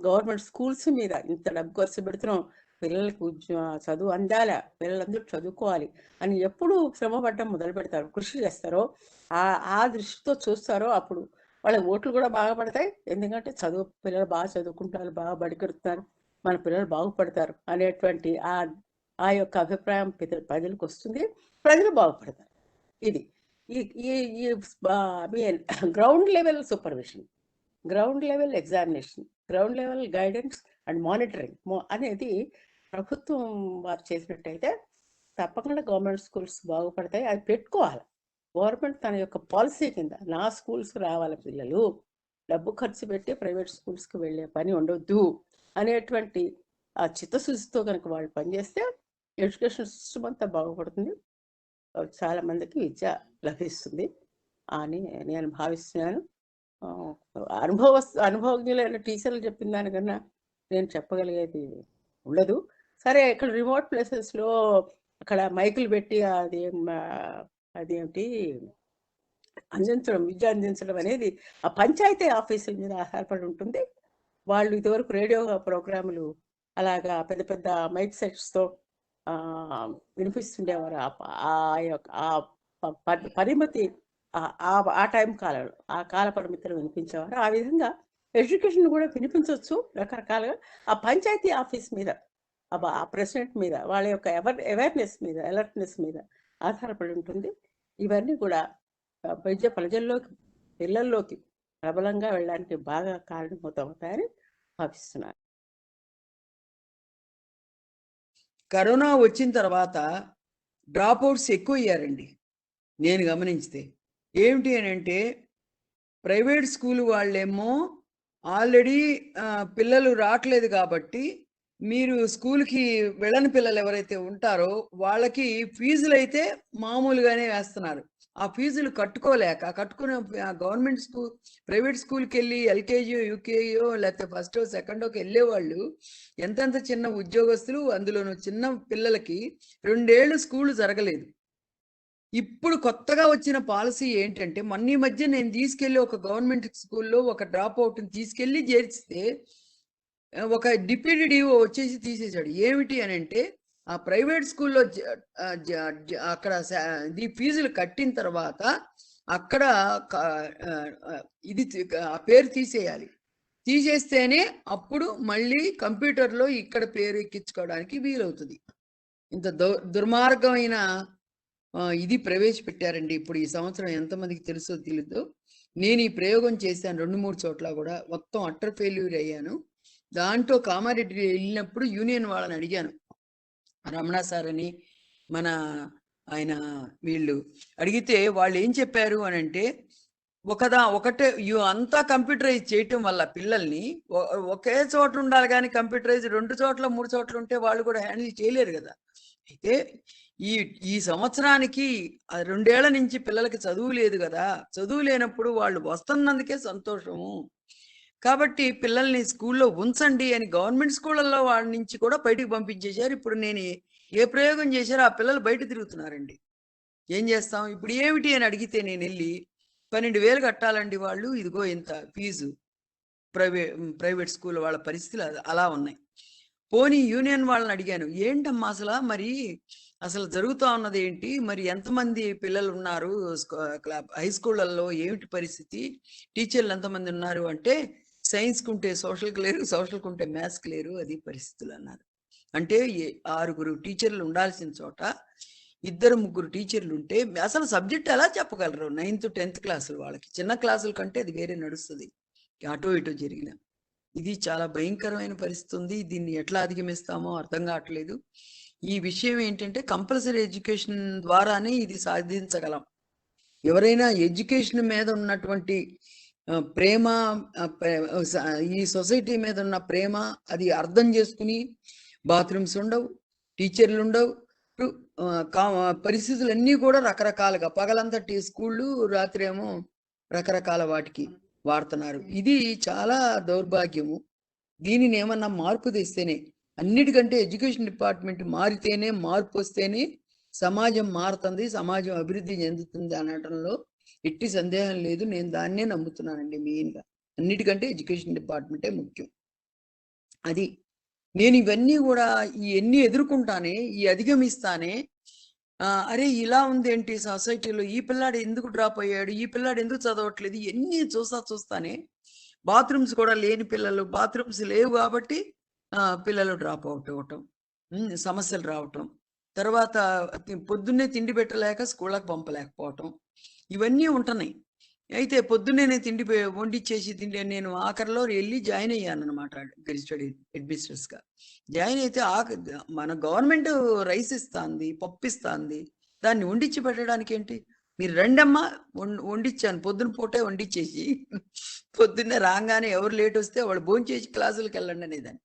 గవర్నమెంట్ స్కూల్స్ మీద ఇంత డబ్బు ఖర్చు పెడుతున్నాం, పిల్లలకు చదువు అందాలా, పిల్లలందరూ చదువుకోవాలి అని ఎప్పుడు శ్రమపడడం మొదలు పెడతారో, కృషి చేస్తారో, ఆ దృష్టితో చూస్తారో అప్పుడు వాళ్ళ ఓట్లు కూడా బాగా పడతాయి. ఎందుకంటే పిల్లలు బాగా చదువుకుంటారు, బాగా బడికెడుతున్నారు, మన పిల్లలు బాగుపడతారు అనేటువంటి ఆ యొక్క అభిప్రాయం ప్రజలకు వస్తుంది, ప్రజలు బాగుపడతారు. ఇది ఈ ground level supervision, ground level examination, ground level guidance and monitoring అనేది ప్రభుత్వం వారు చేసినట్టయితే తప్పకుండా గవర్నమెంట్ స్కూల్స్ బాగుపడతాయి. అది పెట్టుకోవాలి గవర్నమెంట్ తన యొక్క పాలసీ కింద. నా స్కూల్స్ రావాలి, పిల్లలు డబ్బు ఖర్చు పెట్టి ప్రైవేట్ స్కూల్స్కి వెళ్ళే పని ఉండొద్దు అనేటువంటి ఆ చిత్తశుద్ధితో కనుక వాళ్ళు పనిచేస్తే ఎడ్యుకేషన్ సిస్టమ్ అంతా బాగుపడుతుంది, చాలా మందికి విద్య లభిస్తుంది అని నేను భావిస్తున్నాను. అనుభవజ్ఞులైన టీచర్లు చెప్పిన దానికన్నా నేను చెప్పగలిగేది ఉండదు. సరే, ఇక్కడ రిమోట్ ప్లేసెస్లో అక్కడ మైకులు పెట్టి అదేమిటి విద్య అందించడం అనేది ఆ పంచాయతీ ఆఫీసుల మీద ఆధారపడి ఉంటుంది. వాళ్ళు ఇదివరకు రేడియో ప్రోగ్రాములు అలాగా పెద్ద పెద్ద మైక్ సెట్స్తో వినిపిస్తుండేవారు. పరిమితి ఆ టైం కాలంలో ఆ కాల పరిమితిలో వినిపించేవారు. ఆ విధంగా ఎడ్యుకేషన్ కూడా వినిపించవచ్చు రకరకాలుగా. ఆ పంచాయతీ ఆఫీస్ మీద, ఆ ప్రెసిడెంట్ మీద, వాళ్ళ యొక్క అవేర్నెస్ మీద, అలర్ట్నెస్ మీద ఆధారపడి ఉంటుంది. ఇవన్నీ కూడా విద్య ప్రజల్లోకి, పిల్లల్లోకి ప్రబలంగా వెళ్ళడానికి బాగా కారణమవుతాయని భావిస్తున్నాను. కరోనా వచ్చిన తర్వాత డ్రాప్ అవుట్స్ ఎక్కువ అయ్యారండి నేను గమనించితే. ఏమిటి అని అంటే, ప్రైవేట్ స్కూల్ వాళ్ళేమో ఆల్రెడీ పిల్లలు రావట్లేదు కాబట్టి మీరు స్కూల్కి వెళ్ళని పిల్లలు ఎవరైతే ఉంటారో వాళ్ళకి ఫీజులు అయితే మామూలుగానే వేస్తున్నారు. ఆ ఫీజులు కట్టుకునే గవర్నమెంట్ స్కూల్ ప్రైవేట్ స్కూల్కి వెళ్ళి ఎల్కేజీయో యూకేజీయో లేకపోతే ఫస్టో సెకండోకి వెళ్ళేవాళ్ళు ఎంతెంత చిన్న ఉద్యోగస్తులు, అందులోనూ చిన్న పిల్లలకి 2 ఏళ్ళు స్కూల్ జరగలేదు. ఇప్పుడు కొత్తగా వచ్చిన పాలసీ ఏంటంటే, మొన్న ఈ మధ్య నేను తీసుకెళ్ళి ఒక గవర్నమెంట్ స్కూల్లో ఒక డ్రాప్ అవుట్ని తీసుకెళ్ళి చేర్చితే ఒక డిప్యూటీ డిఓ వచ్చేసి తీసేశాడు. ఏమిటి అని అంటే, ఆ ప్రైవేట్ స్కూల్లో అక్కడ ఫీజులు కట్టిన తర్వాత అక్కడ ఇది ఆ పేరు తీసేయాలి. తీసేస్తేనే అప్పుడు మళ్ళీ కంప్యూటర్లో ఇక్కడ పేరు ఎక్కించుకోవడానికి వీలవుతుంది. ఇంత దుర్మార్గమైన ఇది ప్రవేశపెట్టారండి ఇప్పుడు ఈ సంవత్సరం. ఎంతమందికి తెలుసో తెలీదో, నేను ఈ ప్రయోగం చేశాను 2-3 చోట్ల కూడా, మొత్తం అట్టర్ ఫెయిల్యూర్ అయ్యాను. దాంట్లో కామారెడ్డి వెళ్ళినప్పుడు యూనియన్ వాళ్ళని అడిగాను, రమణ సార్ అని మన ఆయన వీళ్ళు అడిగితే వాళ్ళు ఏం చెప్పారు అని అంటే, ఒకటే అంతా కంప్యూటరైజ్ చేయటం వల్ల పిల్లల్ని ఒకే చోట ఉండాలి కానీ కంప్యూటరైజ్ 2 చోట్ల 3 చోట్ల ఉంటే వాళ్ళు కూడా హ్యాండిల్ చేయలేరు కదా. అయితే ఈ సంవత్సరానికి 2 ఏళ్ల నుంచి పిల్లలకి చదువు లేదు కదా. చదువు లేనప్పుడు వాళ్ళు వస్తున్నందుకే సంతోషము. కాబట్టి పిల్లల్ని స్కూల్లో ఉంచండి అని గవర్నమెంట్ స్కూళ్ళల్లో వాళ్ళ నుంచి కూడా బయటికి పంపించేశారు. ఇప్పుడు నేను ఏ ప్రయోగం చేశారో ఆ పిల్లలు బయట తిరుగుతున్నారండి. ఏం చేస్తాం ఇప్పుడు ఏమిటి అని అడిగితే నేను వెళ్ళి 12,000 కట్టాలండి వాళ్ళు, ఇదిగో ఇంత ఫీజు. ప్రైవేట్ స్కూల్ వాళ్ళ పరిస్థితులు అలా ఉన్నాయి. పోనీ యూనియన్ వాళ్ళని అడిగాను, ఏంటమ్మా మరి అసలు జరుగుతూ ఉన్నది ఏంటి, మరి ఎంతమంది పిల్లలు ఉన్నారు హై స్కూళ్ళల్లో, ఏమిటి పరిస్థితి, టీచర్లు ఎంతమంది ఉన్నారు అంటే, సైన్స్కి ఉంటే సోషల్కి లేరు, సోషల్కి ఉంటే మ్యాథ్స్కి లేరు, అది పరిస్థితులు అన్నారు. అంటే 6 టీచర్లు ఉండాల్సిన చోట 2-3 టీచర్లు ఉంటే అసలు సబ్జెక్ట్ ఎలా చెప్పగలరు? 9th 10th క్లాసులు వాళ్ళకి, చిన్న క్లాసుల కంటే అది వేరే నడుస్తుంది, అటో ఇటో జరిగిన. ఇది చాలా భయంకరమైన పరిస్థితి ఉంది. దీన్ని ఎట్లా అధిగమిస్తామో అర్థం కావట్లేదు. ఈ విషయం ఏంటంటే కంపల్సరీ ఎడ్యుకేషన్ ద్వారానే ఇది సాధించగలం. ఎవరైనా ఎడ్యుకేషన్ మీద ఉన్నటువంటి ప్రేమ, ఈ సొసైటీ మీద ఉన్న ప్రేమ అది అర్థం చేసుకుని, బాత్రూమ్స్ ఉండవు, టీచర్లు ఉండవు, పరిస్థితులన్నీ కూడా రకరకాలుగా, పగలంతా స్కూళ్ళు, రాత్రి ఏమో రకరకాల వాటికి వాడుతున్నారు. ఇది చాలా దౌర్భాగ్యము. దీనిని ఏమన్నా మార్పు తెస్తేనే, అన్నిటికంటే ఎడ్యుకేషన్ డిపార్ట్మెంట్ మారితేనే, మార్పు వస్తేనే సమాజం మారుతుంది, సమాజం అభివృద్ధి చెందుతుంది అనడంలో ఎట్టి సందేహం లేదు. నేను దాన్నే నమ్ముతున్నానండి. మెయిన్గా అన్నిటికంటే ఎడ్యుకేషన్ డిపార్ట్మెంటే ముఖ్యం. అది నేను ఇవన్నీ కూడా ఇవన్నీ ఎదుర్కొంటానే, ఈ అధిగమిస్తానే. అరే ఇలా ఉంది ఏంటి సొసైటీలో, ఈ పిల్లాడు ఎందుకు డ్రాప్ అయ్యాడు, ఈ పిల్లాడు ఎందుకు చదవట్లేదు, ఇవన్నీ చూస్తానే బాత్రూమ్స్ కూడా లేని పిల్లలు, బాత్రూమ్స్ లేవు కాబట్టి పిల్లలు డ్రాప్ అవుట్ అవ్వటం, సమస్యలు రావటం, తర్వాత పొద్దున్నే తిండి పెట్టలేక స్కూళ్ళకి పంపలేకపోవటం, ఇవన్నీ ఉంటున్నాయి. అయితే పొద్దున్నే తిండి వండిచ్చేసి నేను ఆఖరిలో వెళ్ళి జాయిన్ అయ్యాను అనమాట, గెజిటెడ్ అడ్మినిస్ట్రేటర్స్గా. జాయిన్ అయితే మన గవర్నమెంట్ రైస్ ఇస్తుంది, పప్పు ఇస్తుంది, దాన్ని వండిచ్చి పెట్టడానికి ఏంటి, మీరు రెండమ్మా వండిచ్చాను, పొద్దున పూటే వండిచ్చేసి పొద్దున్నే రాగానే ఎవరు లేట్ వస్తే వాళ్ళు భోంచేసి క్లాసులకు వెళ్ళండి అనేదాన్ని.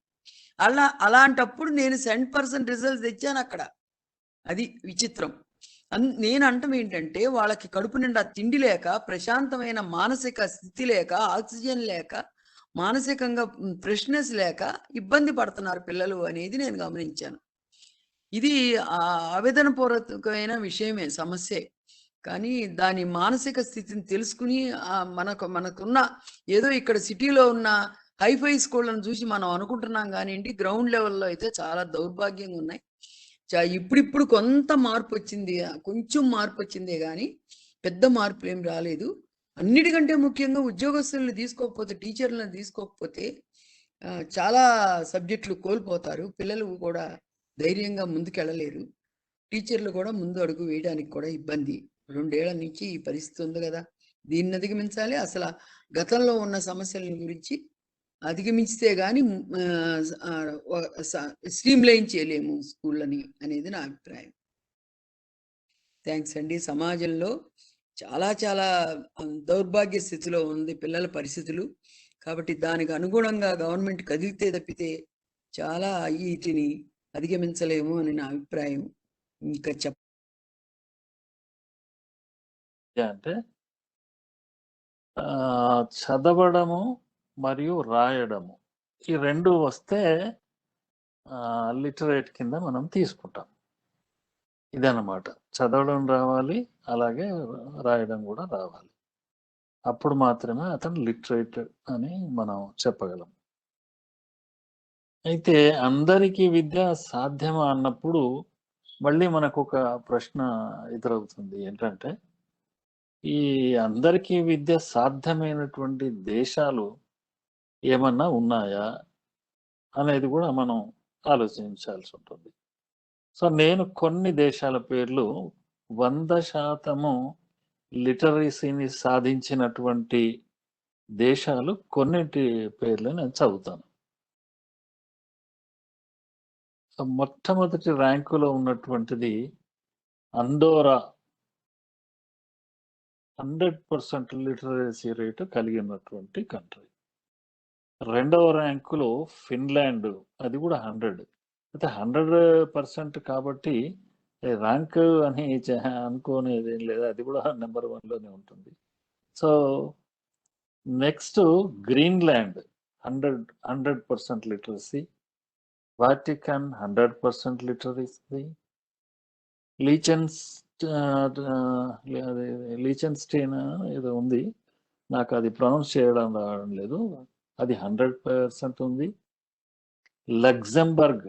అలాంటప్పుడు నేను 100% రిజల్ట్స్ తెచ్చాను అక్కడ. అది విచిత్రం. నేను అంటాం ఏంటంటే, వాళ్ళకి కడుపు నిండా తిండి లేక, ప్రశాంతమైన మానసిక స్థితి లేక, ఆక్సిజన్ లేక, మానసికంగా ఫ్రెష్నెస్ లేక ఇబ్బంది పడుతున్నారు పిల్లలు అనేది నేను గమనించాను. ఇది ఆవేదనపూర్వకమైన విషయమే, సమస్యే. కానీ దాని మానసిక స్థితిని తెలుసుకుని మనకున్న ఏదో ఇక్కడ సిటీలో ఉన్న హైఫై స్కూళ్ళను చూసి మనం అనుకుంటున్నాం కానివ్వండి, గ్రౌండ్ లెవెల్లో అయితే చాలా దౌర్భాగ్యంగా ఉన్నాయి. ఇప్పుడు కొంత మార్పు వచ్చింది, కొంచెం మార్పు వచ్చిందే కానీ పెద్ద మార్పులు ఏం రాలేదు. అన్నిటికంటే ముఖ్యంగా ఉద్యోగస్తులను తీసుకోకపోతే, టీచర్లను తీసుకోకపోతే చాలా సబ్జెక్టులు కోల్పోతారు. పిల్లలు కూడా ధైర్యంగా ముందుకెళ్ళలేరు. టీచర్లు కూడా ముందు అడుగు వేయడానికి కూడా ఇబ్బంది. 2 ఏళ్ల నుంచి ఈ పరిస్థితి ఉంది కదా, దీన్ని అధిగమించాలి. అసలు గతంలో ఉన్న సమస్యల గురించి అధిగమించితే కానీ స్ట్రీమ్ లైన్ చేయలేము స్కూళ్ళని అనేది నా అభిప్రాయం. థ్యాంక్స్ అండి. సమాజంలో చాలా చాలా దౌర్భాగ్య స్థితిలో ఉంది పిల్లల పరిస్థితులు. కాబట్టి దానికి అనుగుణంగా గవర్నమెంట్ కదిలితే తప్పితే చాలా వీటిని అధిగమించలేము అని నా అభిప్రాయం. ఇంకా అంటే చదవడము మరియు రాయడము ఈ 2 వస్తే లిటరేట్ కింద మనం తీసుకుంటాం. ఇదన్నమాట, చదవడం రావాలి, అలాగే రాయడం కూడా రావాలి. అప్పుడు మాత్రమే అతను లిటరేట్ అని మనం చెప్పగలం. అయితే అందరికీ విద్య సాధ్యమా అన్నప్పుడు మళ్ళీ మనకు ఒక ప్రశ్న ఎదురవుతుంది. ఏంటంటే, ఈ అందరికీ విద్య సాధ్యమైనటువంటి దేశాలు ఏమన్నా ఉన్నాయా అనేది కూడా మనం ఆలోచించాల్సి ఉంటుంది. సో నేను కొన్ని దేశాల పేర్లు 100% లిటరసీని సాధించినటువంటి దేశాలు కొన్నింటి పేర్లు నేను చదువుతాను. మొట్టమొదటి ర్యాంకులో ఉన్నటువంటిది అండోరా, 100% లిటరసీ రేటు కలిగి ఉన్నటువంటి కంట్రీ. 2వ ర్యాంకులో ఫిన్లాండ్, అది కూడా 100. అయితే 100% కాబట్టి ర్యాంక్ అని అనుకోనేది ఏం లేదు, అది కూడా నెంబర్ 1లోనే ఉంటుంది. So next Greenland 100% literacy, Vatican 100% literacy, లీచెన్ లీచెన్స్టీన్ ఏదో ఉంది, నాకు అది ప్రొనౌన్స్ చేయడం రావడం లేదు, అది 100% ఉంది. Luxembourg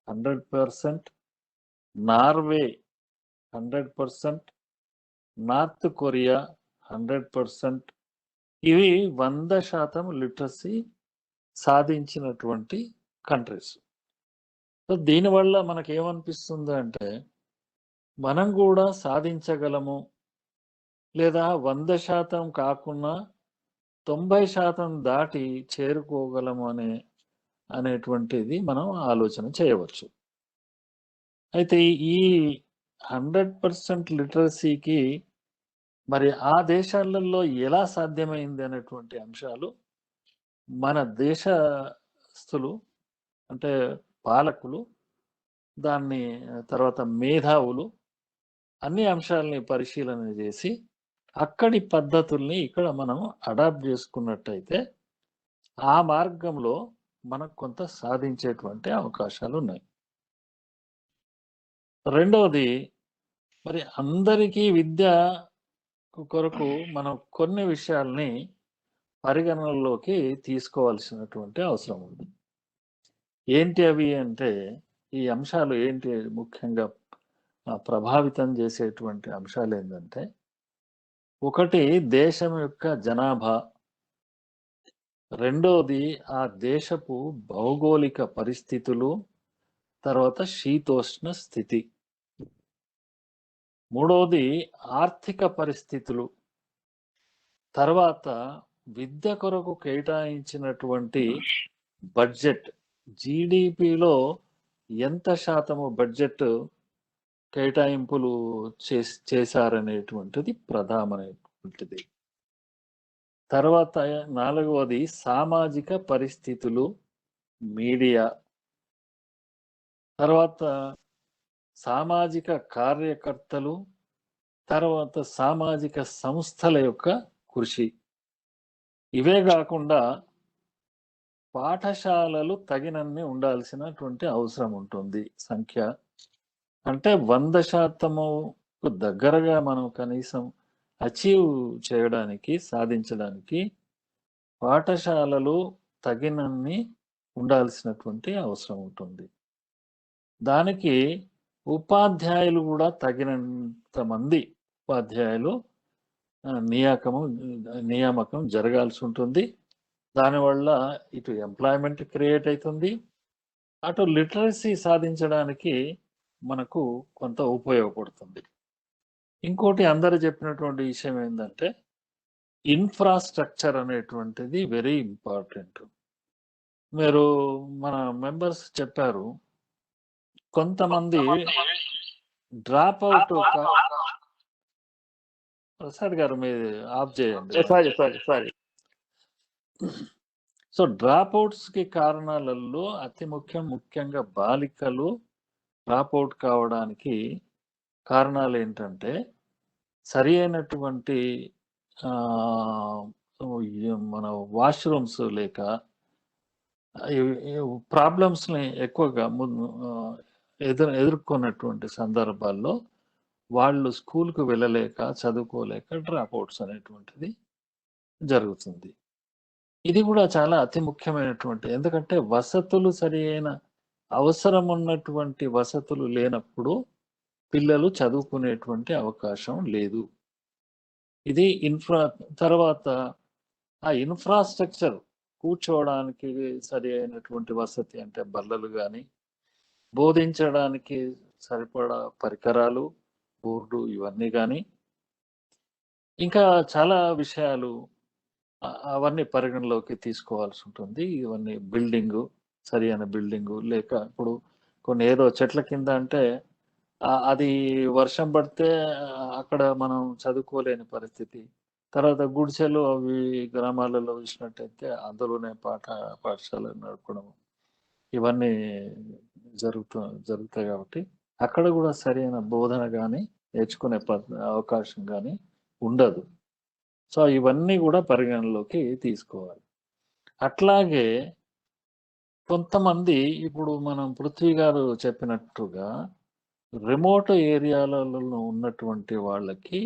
100%, Norway 100%, north Korea 100%. ఇవి 100% లిటరసీ సాధించినటువంటి కంట్రీస్. సో దీనివల్ల మనకి ఏమనిపిస్తుంది అంటే మనం కూడా సాధించగలము, లేదా 100% కాకుండా 90% దాటి చేరుకోగలము అనేటువంటిది మనం ఆలోచన చేయవచ్చు. అయితే ఈ 100% లిటరసీకి మరి ఆ దేశాలలో ఎలా సాధ్యమైంది అనేటువంటి అంశాలు మన దేశస్థులు అంటే పాలకులు, దాన్ని తర్వాత మేధావులు అన్ని అంశాలని పరిశీలన చేసి అక్కడి పద్ధతుల్ని ఇక్కడ మనం అడాప్ట్ చేసుకున్నట్టయితే ఆ మార్గంలో మనకు కొంత సాధించేటువంటి అవకాశాలు ఉన్నాయి. రెండవది, మరి అందరికీ విద్య కొరకు మనం కొన్ని విషయాల్ని పరిగణనలోకి తీసుకోవాల్సినటువంటి అవసరం ఉంది. ఏంటి అవి అంటే, ఈ అంశాలు ఏంటి ముఖ్యంగా ప్రభావితం చేసేటువంటి అంశాలు ఏంటంటే, ఒకటి దేశం యొక్క జనాభా, రెండోది ఆ దేశపు భౌగోళిక పరిస్థితులు, తర్వాత శీతోష్ణ స్థితి, మూడవది ఆర్థిక పరిస్థితులు, తర్వాత విద్య కొరకు కేటాయించినటువంటి బడ్జెట్, జీడిపిలో ఎంత శాతము బడ్జెట్ కేటాయింపులు చేశారనేటువంటిది ప్రధానమైనటువంటిది. తర్వాత నాలుగవది సామాజిక పరిస్థితులు, మీడియా, తర్వాత సామాజిక కార్యకర్తలు, తర్వాత సామాజిక సంస్థల యొక్క కృషి. ఇవే కాకుండా పాఠశాలలు తగినన్ని ఉండాల్సినటువంటి అవసరం ఉంటుంది. సంఖ్య అంటే 100% దగ్గరగా మనం కనీసం అచీవ్ చేయడానికి, సాధించడానికి పాఠశాలలు తగినన్ని ఉండాల్సినటువంటి అవసరం ఉంటుంది. దానికి ఉపాధ్యాయులు కూడా తగినంత మంది ఉపాధ్యాయులు నియామకం జరగాల్సి ఉంటుంది. దానివల్ల ఇటు ఎంప్లాయ్మెంట్ క్రియేట్ అవుతుంది, అటు లిటరసీ సాధించడానికి మనకు కొంత ఉపయోగపడుతుంది. ఇంకోటి అందరూ చెప్పినటువంటి విషయం ఏంటంటే, ఇన్ఫ్రాస్ట్రక్చర్ అనేటువంటిది వెరీ ఇంపార్టెంట్. మీరు మన మెంబర్స్ చెప్పారు, కొంతమంది డ్రాప్ అవుట్. ప్రసాద్ గారు మీరు ఆఫ్ చేయండి. సారీ. సో డ్రాప్ అవుట్స్ కి కారణాలలో అతి ముఖ్యంగా బాలికలు డ్రాప్ అవుట్ కావడానికి కారణాలు ఏంటంటే, సరి అయినటువంటి మన వాష్రూమ్స్ లేక ప్రాబ్లమ్స్ని ఎక్కువగా ఎదుర్కొన్నటువంటి సందర్భాల్లో వాళ్ళు స్కూల్కు వెళ్ళలేక, చదువుకోలేక డ్రాప్ అవుట్స్ అనేటువంటిది జరుగుతుంది. ఇది కూడా చాలా అతి ముఖ్యమైనటువంటి, ఎందుకంటే వసతులు సరి అయిన అవసరం ఉన్నటువంటి వసతులు లేనప్పుడు పిల్లలు చదువుకునేటువంటి అవకాశం లేదు. ఇది తర్వాత ఆ ఇన్ఫ్రాస్ట్రక్చర్, కూర్చోవడానికి సరి అయినటువంటి వసతి అంటే బల్లలు కానీ, బోధించడానికి సరిపడా పరికరాలు, బోర్డు, ఇవన్నీ కానీ, ఇంకా చాలా విషయాలు అవన్నీ పరిగణలోకి తీసుకోవాల్సి ఉంటుంది. ఇవన్నీ సరి అయిన బిల్డింగు లేక, ఇప్పుడు కొన్ని ఏదో చెట్ల కింద అంటే అది వర్షం పడితే అక్కడ మనం చదువుకోలేని పరిస్థితి. తర్వాత గుడిసెలు అవి గ్రామాలలో చూసినట్టయితే అందులోనే పాఠశాలలు నడపడం, ఇవన్నీ జరుగుతాయి కాబట్టి అక్కడ కూడా సరైన బోధన కానీ నేర్చుకునే అవకాశం కానీ ఉండదు. సో ఇవన్నీ కూడా పరిగణలోకి తీసుకోవాలి. అట్లాగే కొంతమంది, ఇప్పుడు మనం పృథ్వీ గారు చెప్పినట్టుగా రిమోట్ ఏరియాలలో ఉన్నటువంటి వాళ్ళకి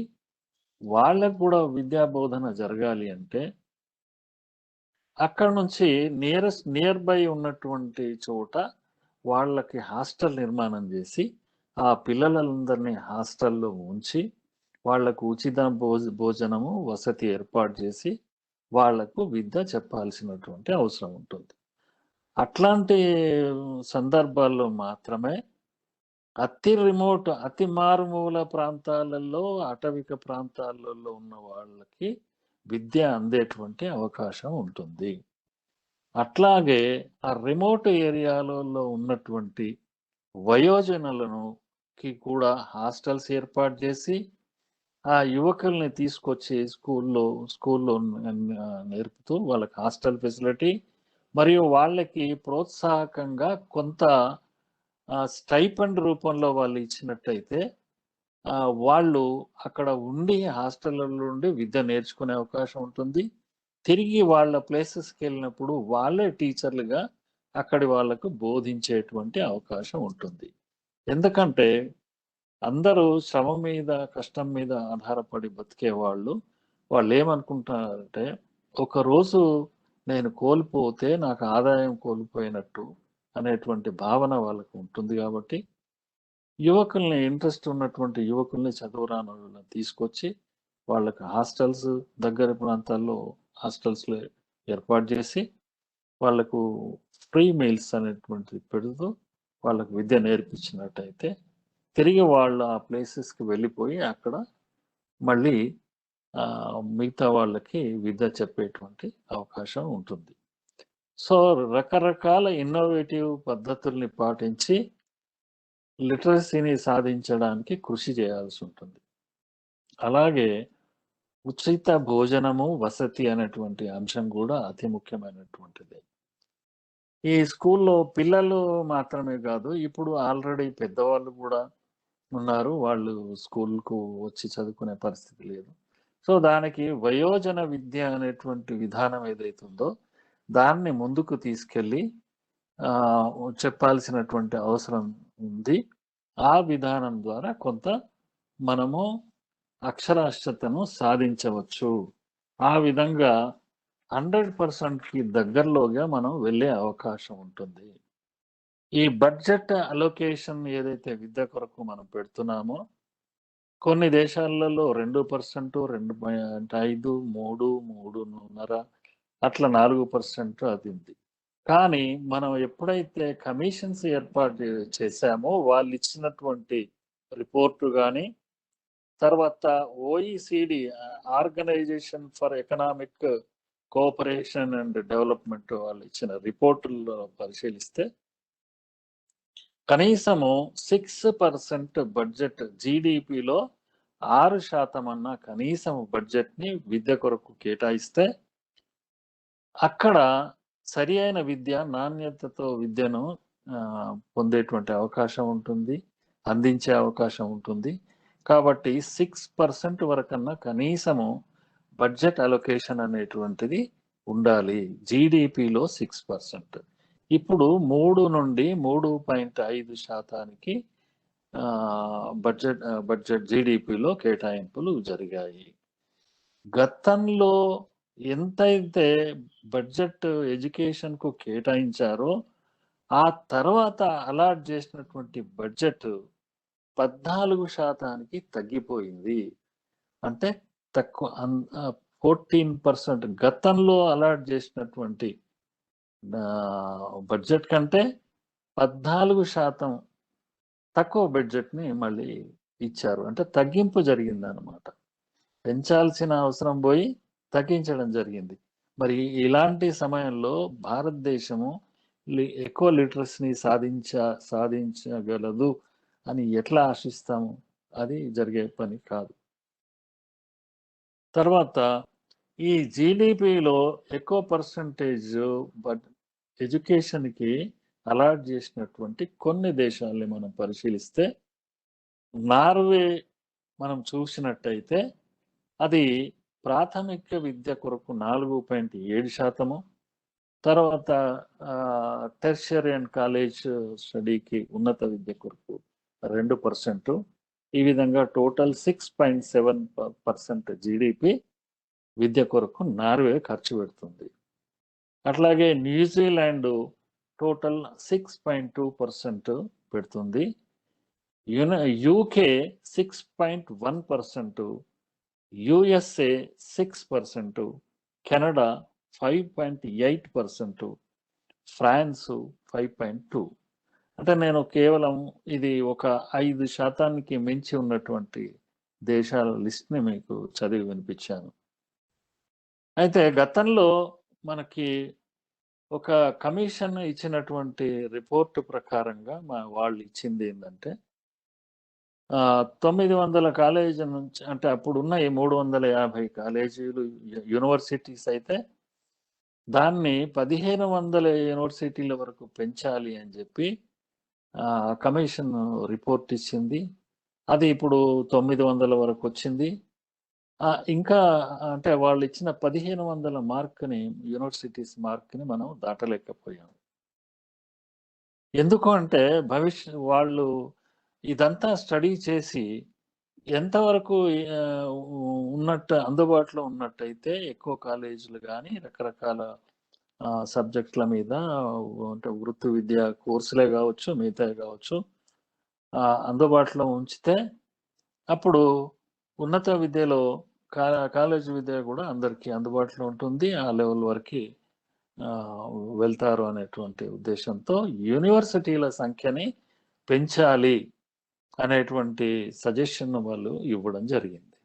కూడా విద్యా బోధన జరగాలి అంటే అక్కడ నుంచి నియర్ బై ఉన్నటువంటి చోట వాళ్ళకి హాస్టల్ నిర్మాణం చేసి ఆ పిల్లలందరినీ హాస్టల్లో ఉంచి వాళ్లకు ఉచిత భోజనము వసతి ఏర్పాటు చేసి వాళ్లకు విద్య చెప్పాల్సినటువంటి అవసరం ఉంటుంది. అట్లాంటి సందర్భాల్లో మాత్రమే అతి మారుమూల ప్రాంతాలలో అటవిక ప్రాంతాలలో ఉన్న వాళ్ళకి విద్య అందేటువంటి అవకాశం ఉంటుంది. అట్లాగే ఆ రిమోట్ ఏరియాలలో ఉన్నటువంటి వయోజనులను కూడా హాస్టల్స్ ఏర్పాటు చేసి ఆ యువకుల్ని తీసుకొచ్చి స్కూల్లో నేర్పుతూ వాళ్ళకి హాస్టల్ ఫెసిలిటీ మరియు వాళ్ళకి ప్రోత్సాహకంగా కొంత స్టైపెండ్ రూపంలో వాళ్ళు ఇచ్చినట్టయితే వాళ్ళు అక్కడ ఉండి హాస్టల్లో ఉండి విద్య నేర్చుకునే అవకాశం ఉంటుంది. తిరిగి వాళ్ళ ప్లేసెస్కి వెళ్ళినప్పుడు వాళ్ళే టీచర్లుగా అక్కడి వాళ్ళకు బోధించేటువంటి అవకాశం ఉంటుంది. ఎందుకంటే అందరూ శ్రమ మీద కష్టం మీద ఆధారపడి బతికే వాళ్ళు ఏమనుకుంటారంటే ఒకరోజు నేను కోల్పోతే నాకు ఆదాయం కోల్పోయినట్టు అనేటువంటి భావన వాళ్ళకు ఉంటుంది. కాబట్టి యువకుల్ని ఇంట్రెస్ట్ ఉన్నటువంటి యువకుల్ని చదువురాని వాళ్ళని తీసుకొచ్చి వాళ్ళకి హాస్టల్స్ దగ్గర ప్రాంతాల్లో హాస్టల్స్లో ఏర్పాటు చేసి వాళ్ళకు ఫ్రీ మీల్స్ అనేటువంటిది పెడుతూ వాళ్ళకు విద్య నేర్పించినట్టయితే తిరిగి వాళ్ళు ఆ ప్లేసెస్కి వెళ్ళిపోయి అక్కడ మళ్ళీ మిగతా వాళ్ళకి విద్య చెప్పేటువంటి అవకాశం ఉంటుంది. సో రకరకాల ఇన్నోవేటివ్ పద్ధతుల్ని పాటించి లిటరసీని సాధించడానికి కృషి చేయాల్సి ఉంటుంది. అలాగే ఉచిత భోజనము వసతి అనేటువంటి అంశం కూడా అతి ముఖ్యమైనటువంటిది. ఈ స్కూల్లో పిల్లలు మాత్రమే కాదు, ఇప్పుడు ఆల్రెడీ పెద్దవాళ్ళు కూడా ఉన్నారు, వాళ్ళు స్కూల్కు వచ్చి చదువుకునే పరిస్థితి లేదు. సో దానికి వయోజన విద్య అనేటువంటి విధానం ఏదైతుందో దాన్ని ముందుకు తీసుకెళ్ళి చెప్పాల్సినటువంటి అవసరం ఉంది. ఆ విధానం ద్వారా కొంత మనము అక్షరాస్యతను సాధించవచ్చు. ఆ విధంగా 100%కి దగ్గరలోగా మనం వెళ్ళే అవకాశం ఉంటుంది. ఈ బడ్జెట్ అలొకేషన్ ఏదైతే విద్య కొరకు మనం పెడుతున్నామో కొన్ని దేశాలలో 2%, 2.5, 3, 3.5 అట్లా 4% అది ఉంది. కానీ మనం ఎప్పుడైతే కమిషన్స్ ఏర్పాటు చేశామో వాళ్ళు ఇచ్చినటువంటి రిపోర్టు కానీ తర్వాత OECD Organisation for Economic Cooperation and Development వాళ్ళు ఇచ్చిన రిపోర్టుల్లో పరిశీలిస్తే కనీసము 6% బడ్జెట్ జీడిపిలో 6% అన్న కనీసం బడ్జెట్ని విద్య కొరకు కేటాయిస్తే అక్కడ సరి అయిన విద్య నాణ్యతతో విద్యను పొందేటువంటి అవకాశం ఉంటుంది, అందించే అవకాశం ఉంటుంది. కాబట్టి 6% వరకన్నా కనీసము బడ్జెట్ అలొకేషన్ అనేటువంటిది ఉండాలి. జీడిపిలో 6%. ఇప్పుడు 3 నుండి 3.5% బడ్జెట్ జీడిపిలో కేటాయింపులు జరిగాయి. గతంలో ఎంతైతే బడ్జెట్ ఎడ్యుకేషన్కు కేటాయించారో ఆ తర్వాత అలాట్ చేసినటువంటి బడ్జెట్ 14%కి తగ్గిపోయింది. అంటే తక్కువ 14%. గతంలో అలాట్ చేసినటువంటి బడ్జెట్ కంటే 14% తక్కువ బడ్జెట్ని మళ్ళీ ఇచ్చారు. అంటే తగ్గింపు జరిగింది అన్నమాట. పెంచాల్సిన అవసరం పోయి తగ్గించడం జరిగింది. మరి ఇలాంటి సమయంలో భారతదేశము ఎక్కువ లిటరసీని సాధించగలదు అని ఎట్లా ఆశిస్తాము? అది జరిగే పని కాదు. తర్వాత ఈ జీడిపిలో ఎక్కువ పర్సంటేజ్ ఎడ్యుకేషన్కి అలాట్ చేసినటువంటి కొన్ని దేశాలని మనం పరిశీలిస్తే నార్వే మనం చూసినట్టయితే అది ప్రాథమిక విద్య కొరకు 4.7%, తర్వాత టెర్షియరీ అండ్ కాలేజ్ స్టడీకి ఉన్నత విద్య కొరకు 2%. ఈ విధంగా టోటల్ 6.7% జీడిపి విద్య కొరకు నార్వే ఖర్చు పెడుతుంది. అట్లాగే న్యూజిలాండ్ టోటల్ 6.2% పెడుతుంది. UK 6.1%, USA 6%, Canada 5.8%, France 5.2%. అంటే నేను కేవలం ఇది ఒక 5% మించి ఉన్నటువంటి దేశాల లిస్ట్ని మీకు చదివి వినిపించాను. అయితే గతంలో మనకి ఒక కమిషన్ ఇచ్చినటువంటి రిపోర్ట్ ప్రకారంగా వాళ్ళు ఇచ్చింది ఏంటంటే 900 కాలేజీ నుంచి, అంటే అప్పుడున్న ఈ 350 కాలేజీలు యూనివర్సిటీస్ అయితే దాన్ని 1500 యూనివర్సిటీల వరకు పెంచాలి అని చెప్పి కమిషన్ రిపోర్ట్ ఇచ్చింది. అది ఇప్పుడు 900 వరకు వచ్చింది. ఇంకా అంటే వాళ్ళు ఇచ్చిన 1500 మార్క్ని, యూనివర్సిటీస్ మార్క్ని మనం దాటలేకపోయాం. ఎందుకు అంటే వాళ్ళు ఇదంతా స్టడీ చేసి ఎంతవరకు అందుబాటులో ఉన్నట్టయితే ఎక్కువ కాలేజీలు కానీ రకరకాల సబ్జెక్టుల మీద, అంటే వృత్తి విద్య కోర్సులే కావచ్చు, మిగతా కావచ్చు, అందుబాటులో ఉంచితే అప్పుడు ఉన్నత విద్యలో కాలేజీ విద్య కూడా అందరికీ అందుబాటులో ఉంటుంది, ఆ లెవెల్ వరకు వెళ్తారు అనేటువంటి ఉద్దేశంతో యూనివర్సిటీల సంఖ్యని పెంచాలి అనేటువంటి సజెషన్ వాళ్ళు ఇవ్వడం జరిగింది.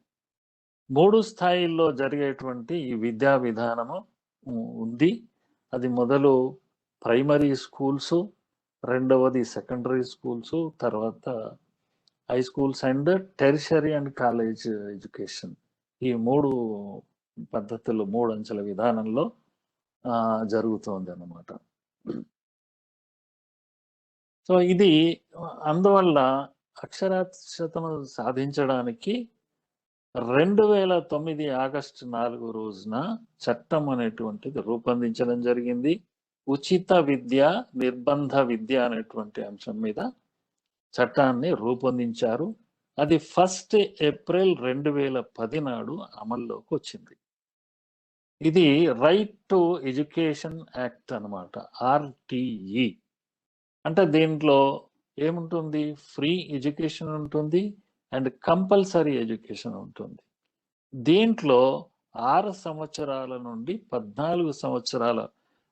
3 స్థాయిల్లో జరిగేటువంటి ఈ విద్యా విధానము ఉంది. అది మొదలు ప్రైమరీ స్కూల్స్, రెండవది సెకండరీ స్కూల్స్, తర్వాత high schools and tertiary and college education. ఈ 3 పద్ధతులు, 3 అంచెల విధానంలో జరుగుతోంది అన్నమాట. సో ఇది అందువల్ల అక్షరాస్యతను సాధించడానికి 2009 ఆగస్టు 4 రోజున చట్టం అనేటువంటిది రూపొందించడం జరిగింది. ఉచిత విద్య, నిర్బంధ విద్య అనేటువంటి అంశం మీద చట్టాన్ని రూపొందించారు. అది 1 ఏప్రిల్ 2010 నాడు అమల్లోకి వచ్చింది. ఇది రైట్ టు ఎడ్యుకేషన్ యాక్ట్ అన్నమాట, RTE. అంటే దీంట్లో ఏముంటుంది? ఫ్రీ ఎడ్యుకేషన్ ఉంటుంది అండ్ కంపల్సరీ ఎడ్యుకేషన్ ఉంటుంది. దీంట్లో 6 సంవత్సరాల నుండి 14 సంవత్సరాల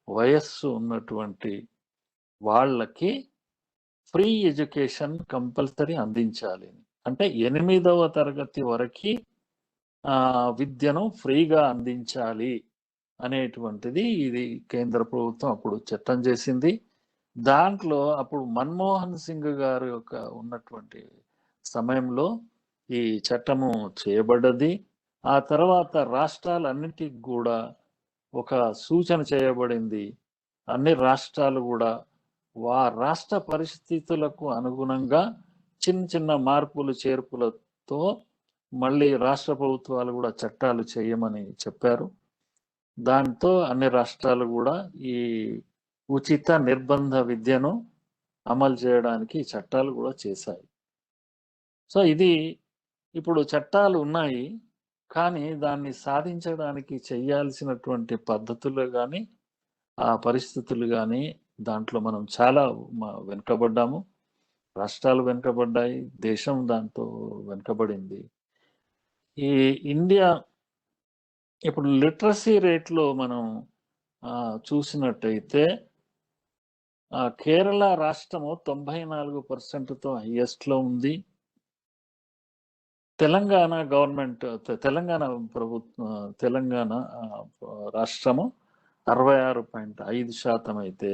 వయస్సు ఉన్నటువంటి వాళ్ళకి ఫ్రీ ఎడ్యుకేషన్ కంపల్సరీ అందించాలి. అంటే 8వ తరగతి వరకు విద్యను ఫ్రీగా అందించాలి అనేటువంటిది ఇది కేంద్ర ప్రభుత్వం అప్పుడు చట్టం చేసింది. దాంట్లో అప్పుడు మన్మోహన్ సింగ్ గారు యొక్క ఉన్నటువంటి సమయంలో ఈ చట్టము చేయబడ్డది. ఆ తర్వాత రాష్ట్రాలన్నిటికి కూడా ఒక సూచన చేయబడింది. అన్ని రాష్ట్రాలు కూడా రాష్ట్ర పరిస్థితులకు అనుగుణంగా చిన్న చిన్న మార్పులు చేర్పులతో మళ్ళీ రాష్ట్ర ప్రభుత్వాలు కూడా చట్టాలు చేయమని చెప్పారు. దాంతో అన్ని రాష్ట్రాలు కూడా ఈ ఉచిత నిర్బంధ విద్యను అమలు చేయడానికి చట్టాలు కూడా చేశాయి. సో ఇది ఇప్పుడు చట్టాలు ఉన్నాయి, కానీ దాన్ని సాధించడానికి చేయాల్సినటువంటి పద్ధతులు కానీ ఆ పరిస్థితులు కానీ దాంట్లో మనం చాలా వెనుకబడ్డాము. రాష్ట్రాలు వెనుకబడ్డాయి, దేశం దాంతో వెనుకబడింది. ఈ ఇండియా ఇప్పుడు లిటరసీ రేట్లో మనం చూసినట్టయితే కేరళ రాష్ట్రము 94%తో హైయెస్ట్లో ఉంది. తెలంగాణ గవర్నమెంట్, తెలంగాణ రాష్ట్రము 66.5% అయితే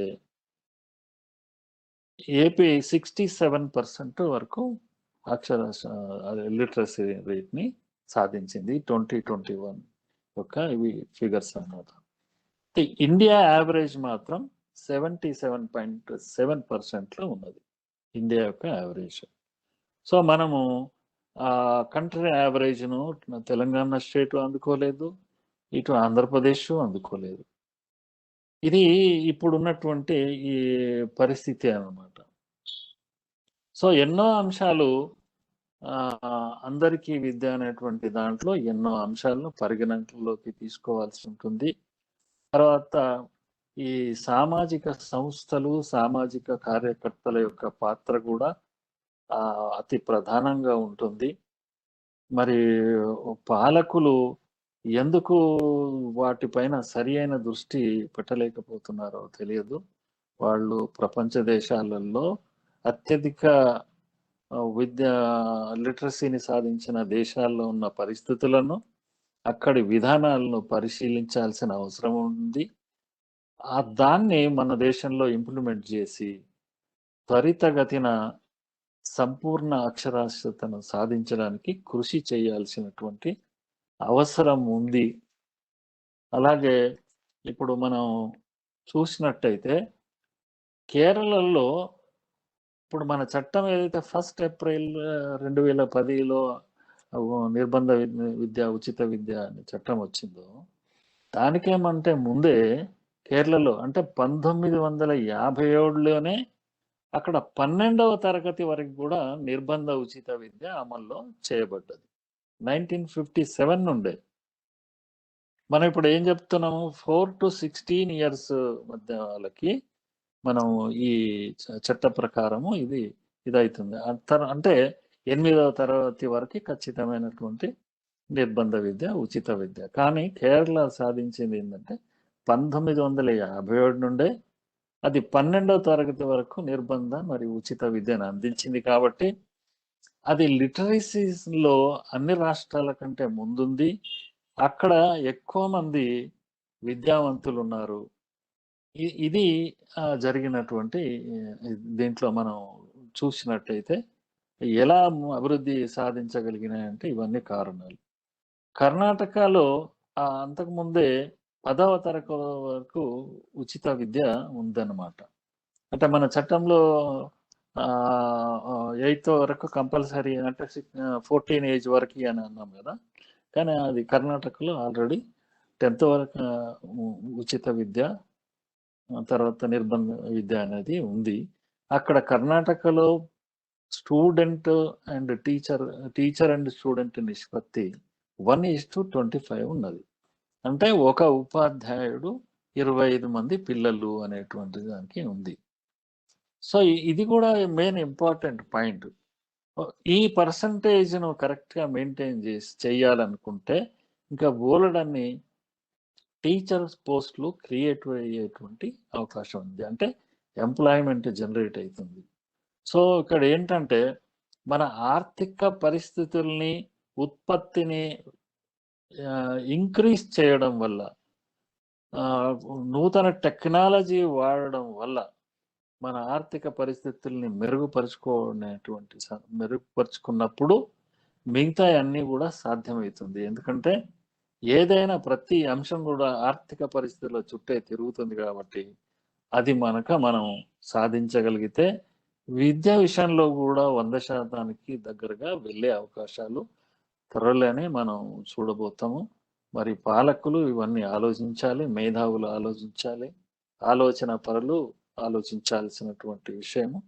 ఏపీ 67% వరకు లిటరసీ రేట్ని సాధించింది 2021 యొక్క ఇవి ఫిగర్స్ అన్నమాట. ఇండియా యావరేజ్ మాత్రం 77.7%లో ఉన్నది ఇండియా యొక్క యావరేజ్. సో మనము కంట్రీ యావరేజ్ను తెలంగాణ స్టేట్ అందుకోలేదు, ఇటు ఆంధ్రప్రదేశ్ అందుకోలేదు. ఇది ఇప్పుడు ఉన్నటువంటి ఈ పరిస్థితి అన్నమాట. సో ఎన్నో అంశాలు అందరికీ విద్య అనేటువంటి దాంట్లో ఎన్నో అంశాలను పరిగణనలోకి తీసుకోవాల్సి ఉంటుంది. తర్వాత ఈ సామాజిక సంస్థలు, సామాజిక కార్యకర్తల యొక్క పాత్ర కూడా అతి ప్రధానంగా ఉంటుంది. మరి పాలకులు ఎందుకు వాటిపైన సరి అయిన దృష్టి పెట్టలేకపోతున్నారో తెలియదు. వాళ్ళు ప్రపంచ దేశాలలో అత్యధిక విద్యా లిటరసీని సాధించిన దేశాల్లో ఉన్న పరిస్థితులను, అక్కడి విధానాలను పరిశీలించాల్సిన అవసరం ఉంది. దాన్ని మన దేశంలో ఇంప్లిమెంట్ చేసి త్వరితగతిన సంపూర్ణ అక్షరాస్యతను సాధించడానికి కృషి చేయాల్సినటువంటి అవసరం ఉంది. అలాగే ఇప్పుడు మనం చూసినట్టయితే కేరళలో ఇప్పుడు మన చట్టం ఏదైతే 1 ఏప్రిల్ 2010లో నిర్బంధ విద్య, ఉచిత విద్య అనే చట్టం వచ్చిందో, దానికేమంటే ముందే కేరళలో అంటే 1957లోనే అక్కడ 12వ తరగతి వరకు కూడా నిర్బంధ ఉచిత విద్య అమల్లో చేయబడ్డది. 1957 నుండే. మనం ఇప్పుడు ఏం చెప్తున్నాము, 4 to 16 ఇయర్స్ మధ్య వాళ్ళకి మనం ఈ చట్ట ప్రకారము ఇదవుతుంది. అంటే 8వ తరగతి వరకు ఖచ్చితమైనటువంటి నిర్బంధ విద్య, ఉచిత విద్య. కానీ కేరళ సాధించింది ఏంటంటే 1957 నుండే అది 12వ తరగతి వరకు నిర్బంధ మరియు ఉచిత విద్యను అందించింది. కాబట్టి అది లిటరసీలో అన్ని రాష్ట్రాల కంటే ముందుంది. అక్కడ ఎక్కువ మంది విద్యావంతులు ఉన్నారు. ఇది జరిగినటువంటి దీంట్లో మనం చూసినట్టయితే ఎలా అభివృద్ధి సాధించగలిగినాయంటే ఇవన్నీ కారణాలు. కర్ణాటకలో అంతకుముందే 10వ తరగతి వరకు ఉచిత విద్య ఉందన్నమాట. అంటే మన చట్టంలో 8th వరకు కంపల్సరీ, అంటే 14 ఏజ్ వరకు అని అన్నాం కదా. కానీ అది కర్ణాటకలో ఆల్రెడీ 10th వరకు ఉచిత విద్య, తర్వాత నిర్బంధ విద్య అనేది ఉంది. అక్కడ కర్ణాటకలో student and teacher and student నిష్పత్తి 1:25 ఉన్నది. అంటే ఒక ఉపాధ్యాయుడు 25 మంది పిల్లలు అనేటువంటి దానికి ఉంది. సో ఇది కూడా మెయిన్ ఇంపార్టెంట్ పాయింట్. ఈ పర్సంటేజ్ను కరెక్ట్గా మెయింటైన్ చేయాలనుకుంటే ఇంకా బోలెడన్ని టీచర్స్ పోస్టులు క్రియేట్ అయ్యేటువంటి అవకాశం ఉంది. అంటే ఎంప్లాయ్మెంట్ జనరేట్ అవుతుంది. సో ఇక్కడ ఏంటంటే మన ఆర్థిక పరిస్థితుల్ని, ఉత్పత్తిని ఇంక్రీజ్ చేయడం వల్ల, నూతన టెక్నాలజీ వాడడం వల్ల మన ఆర్థిక పరిస్థితుల్ని మెరుగుపరుచుకున్నప్పుడు మిగతా అన్నీ కూడా సాధ్యమవుతుంది. ఎందుకంటే ఏదైనా ప్రతి అంశం కూడా ఆర్థిక పరిస్థితుల చుట్టే తిరుగుతుంది. కాబట్టి అది మనం సాధించగలిగితే విద్య విషయంలో కూడా 100% దగ్గరగా వెళ్ళే అవకాశాలు త్వరలోనే మనం చూడబోతాము. మరి పాలకులు ఇవన్నీ ఆలోచించాలి, మేధావులు ఆలోచించాలి, ఆలోచన పరులు ఆలోచించాల్సినటువంటి విషయము.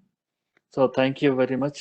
So thank you very much.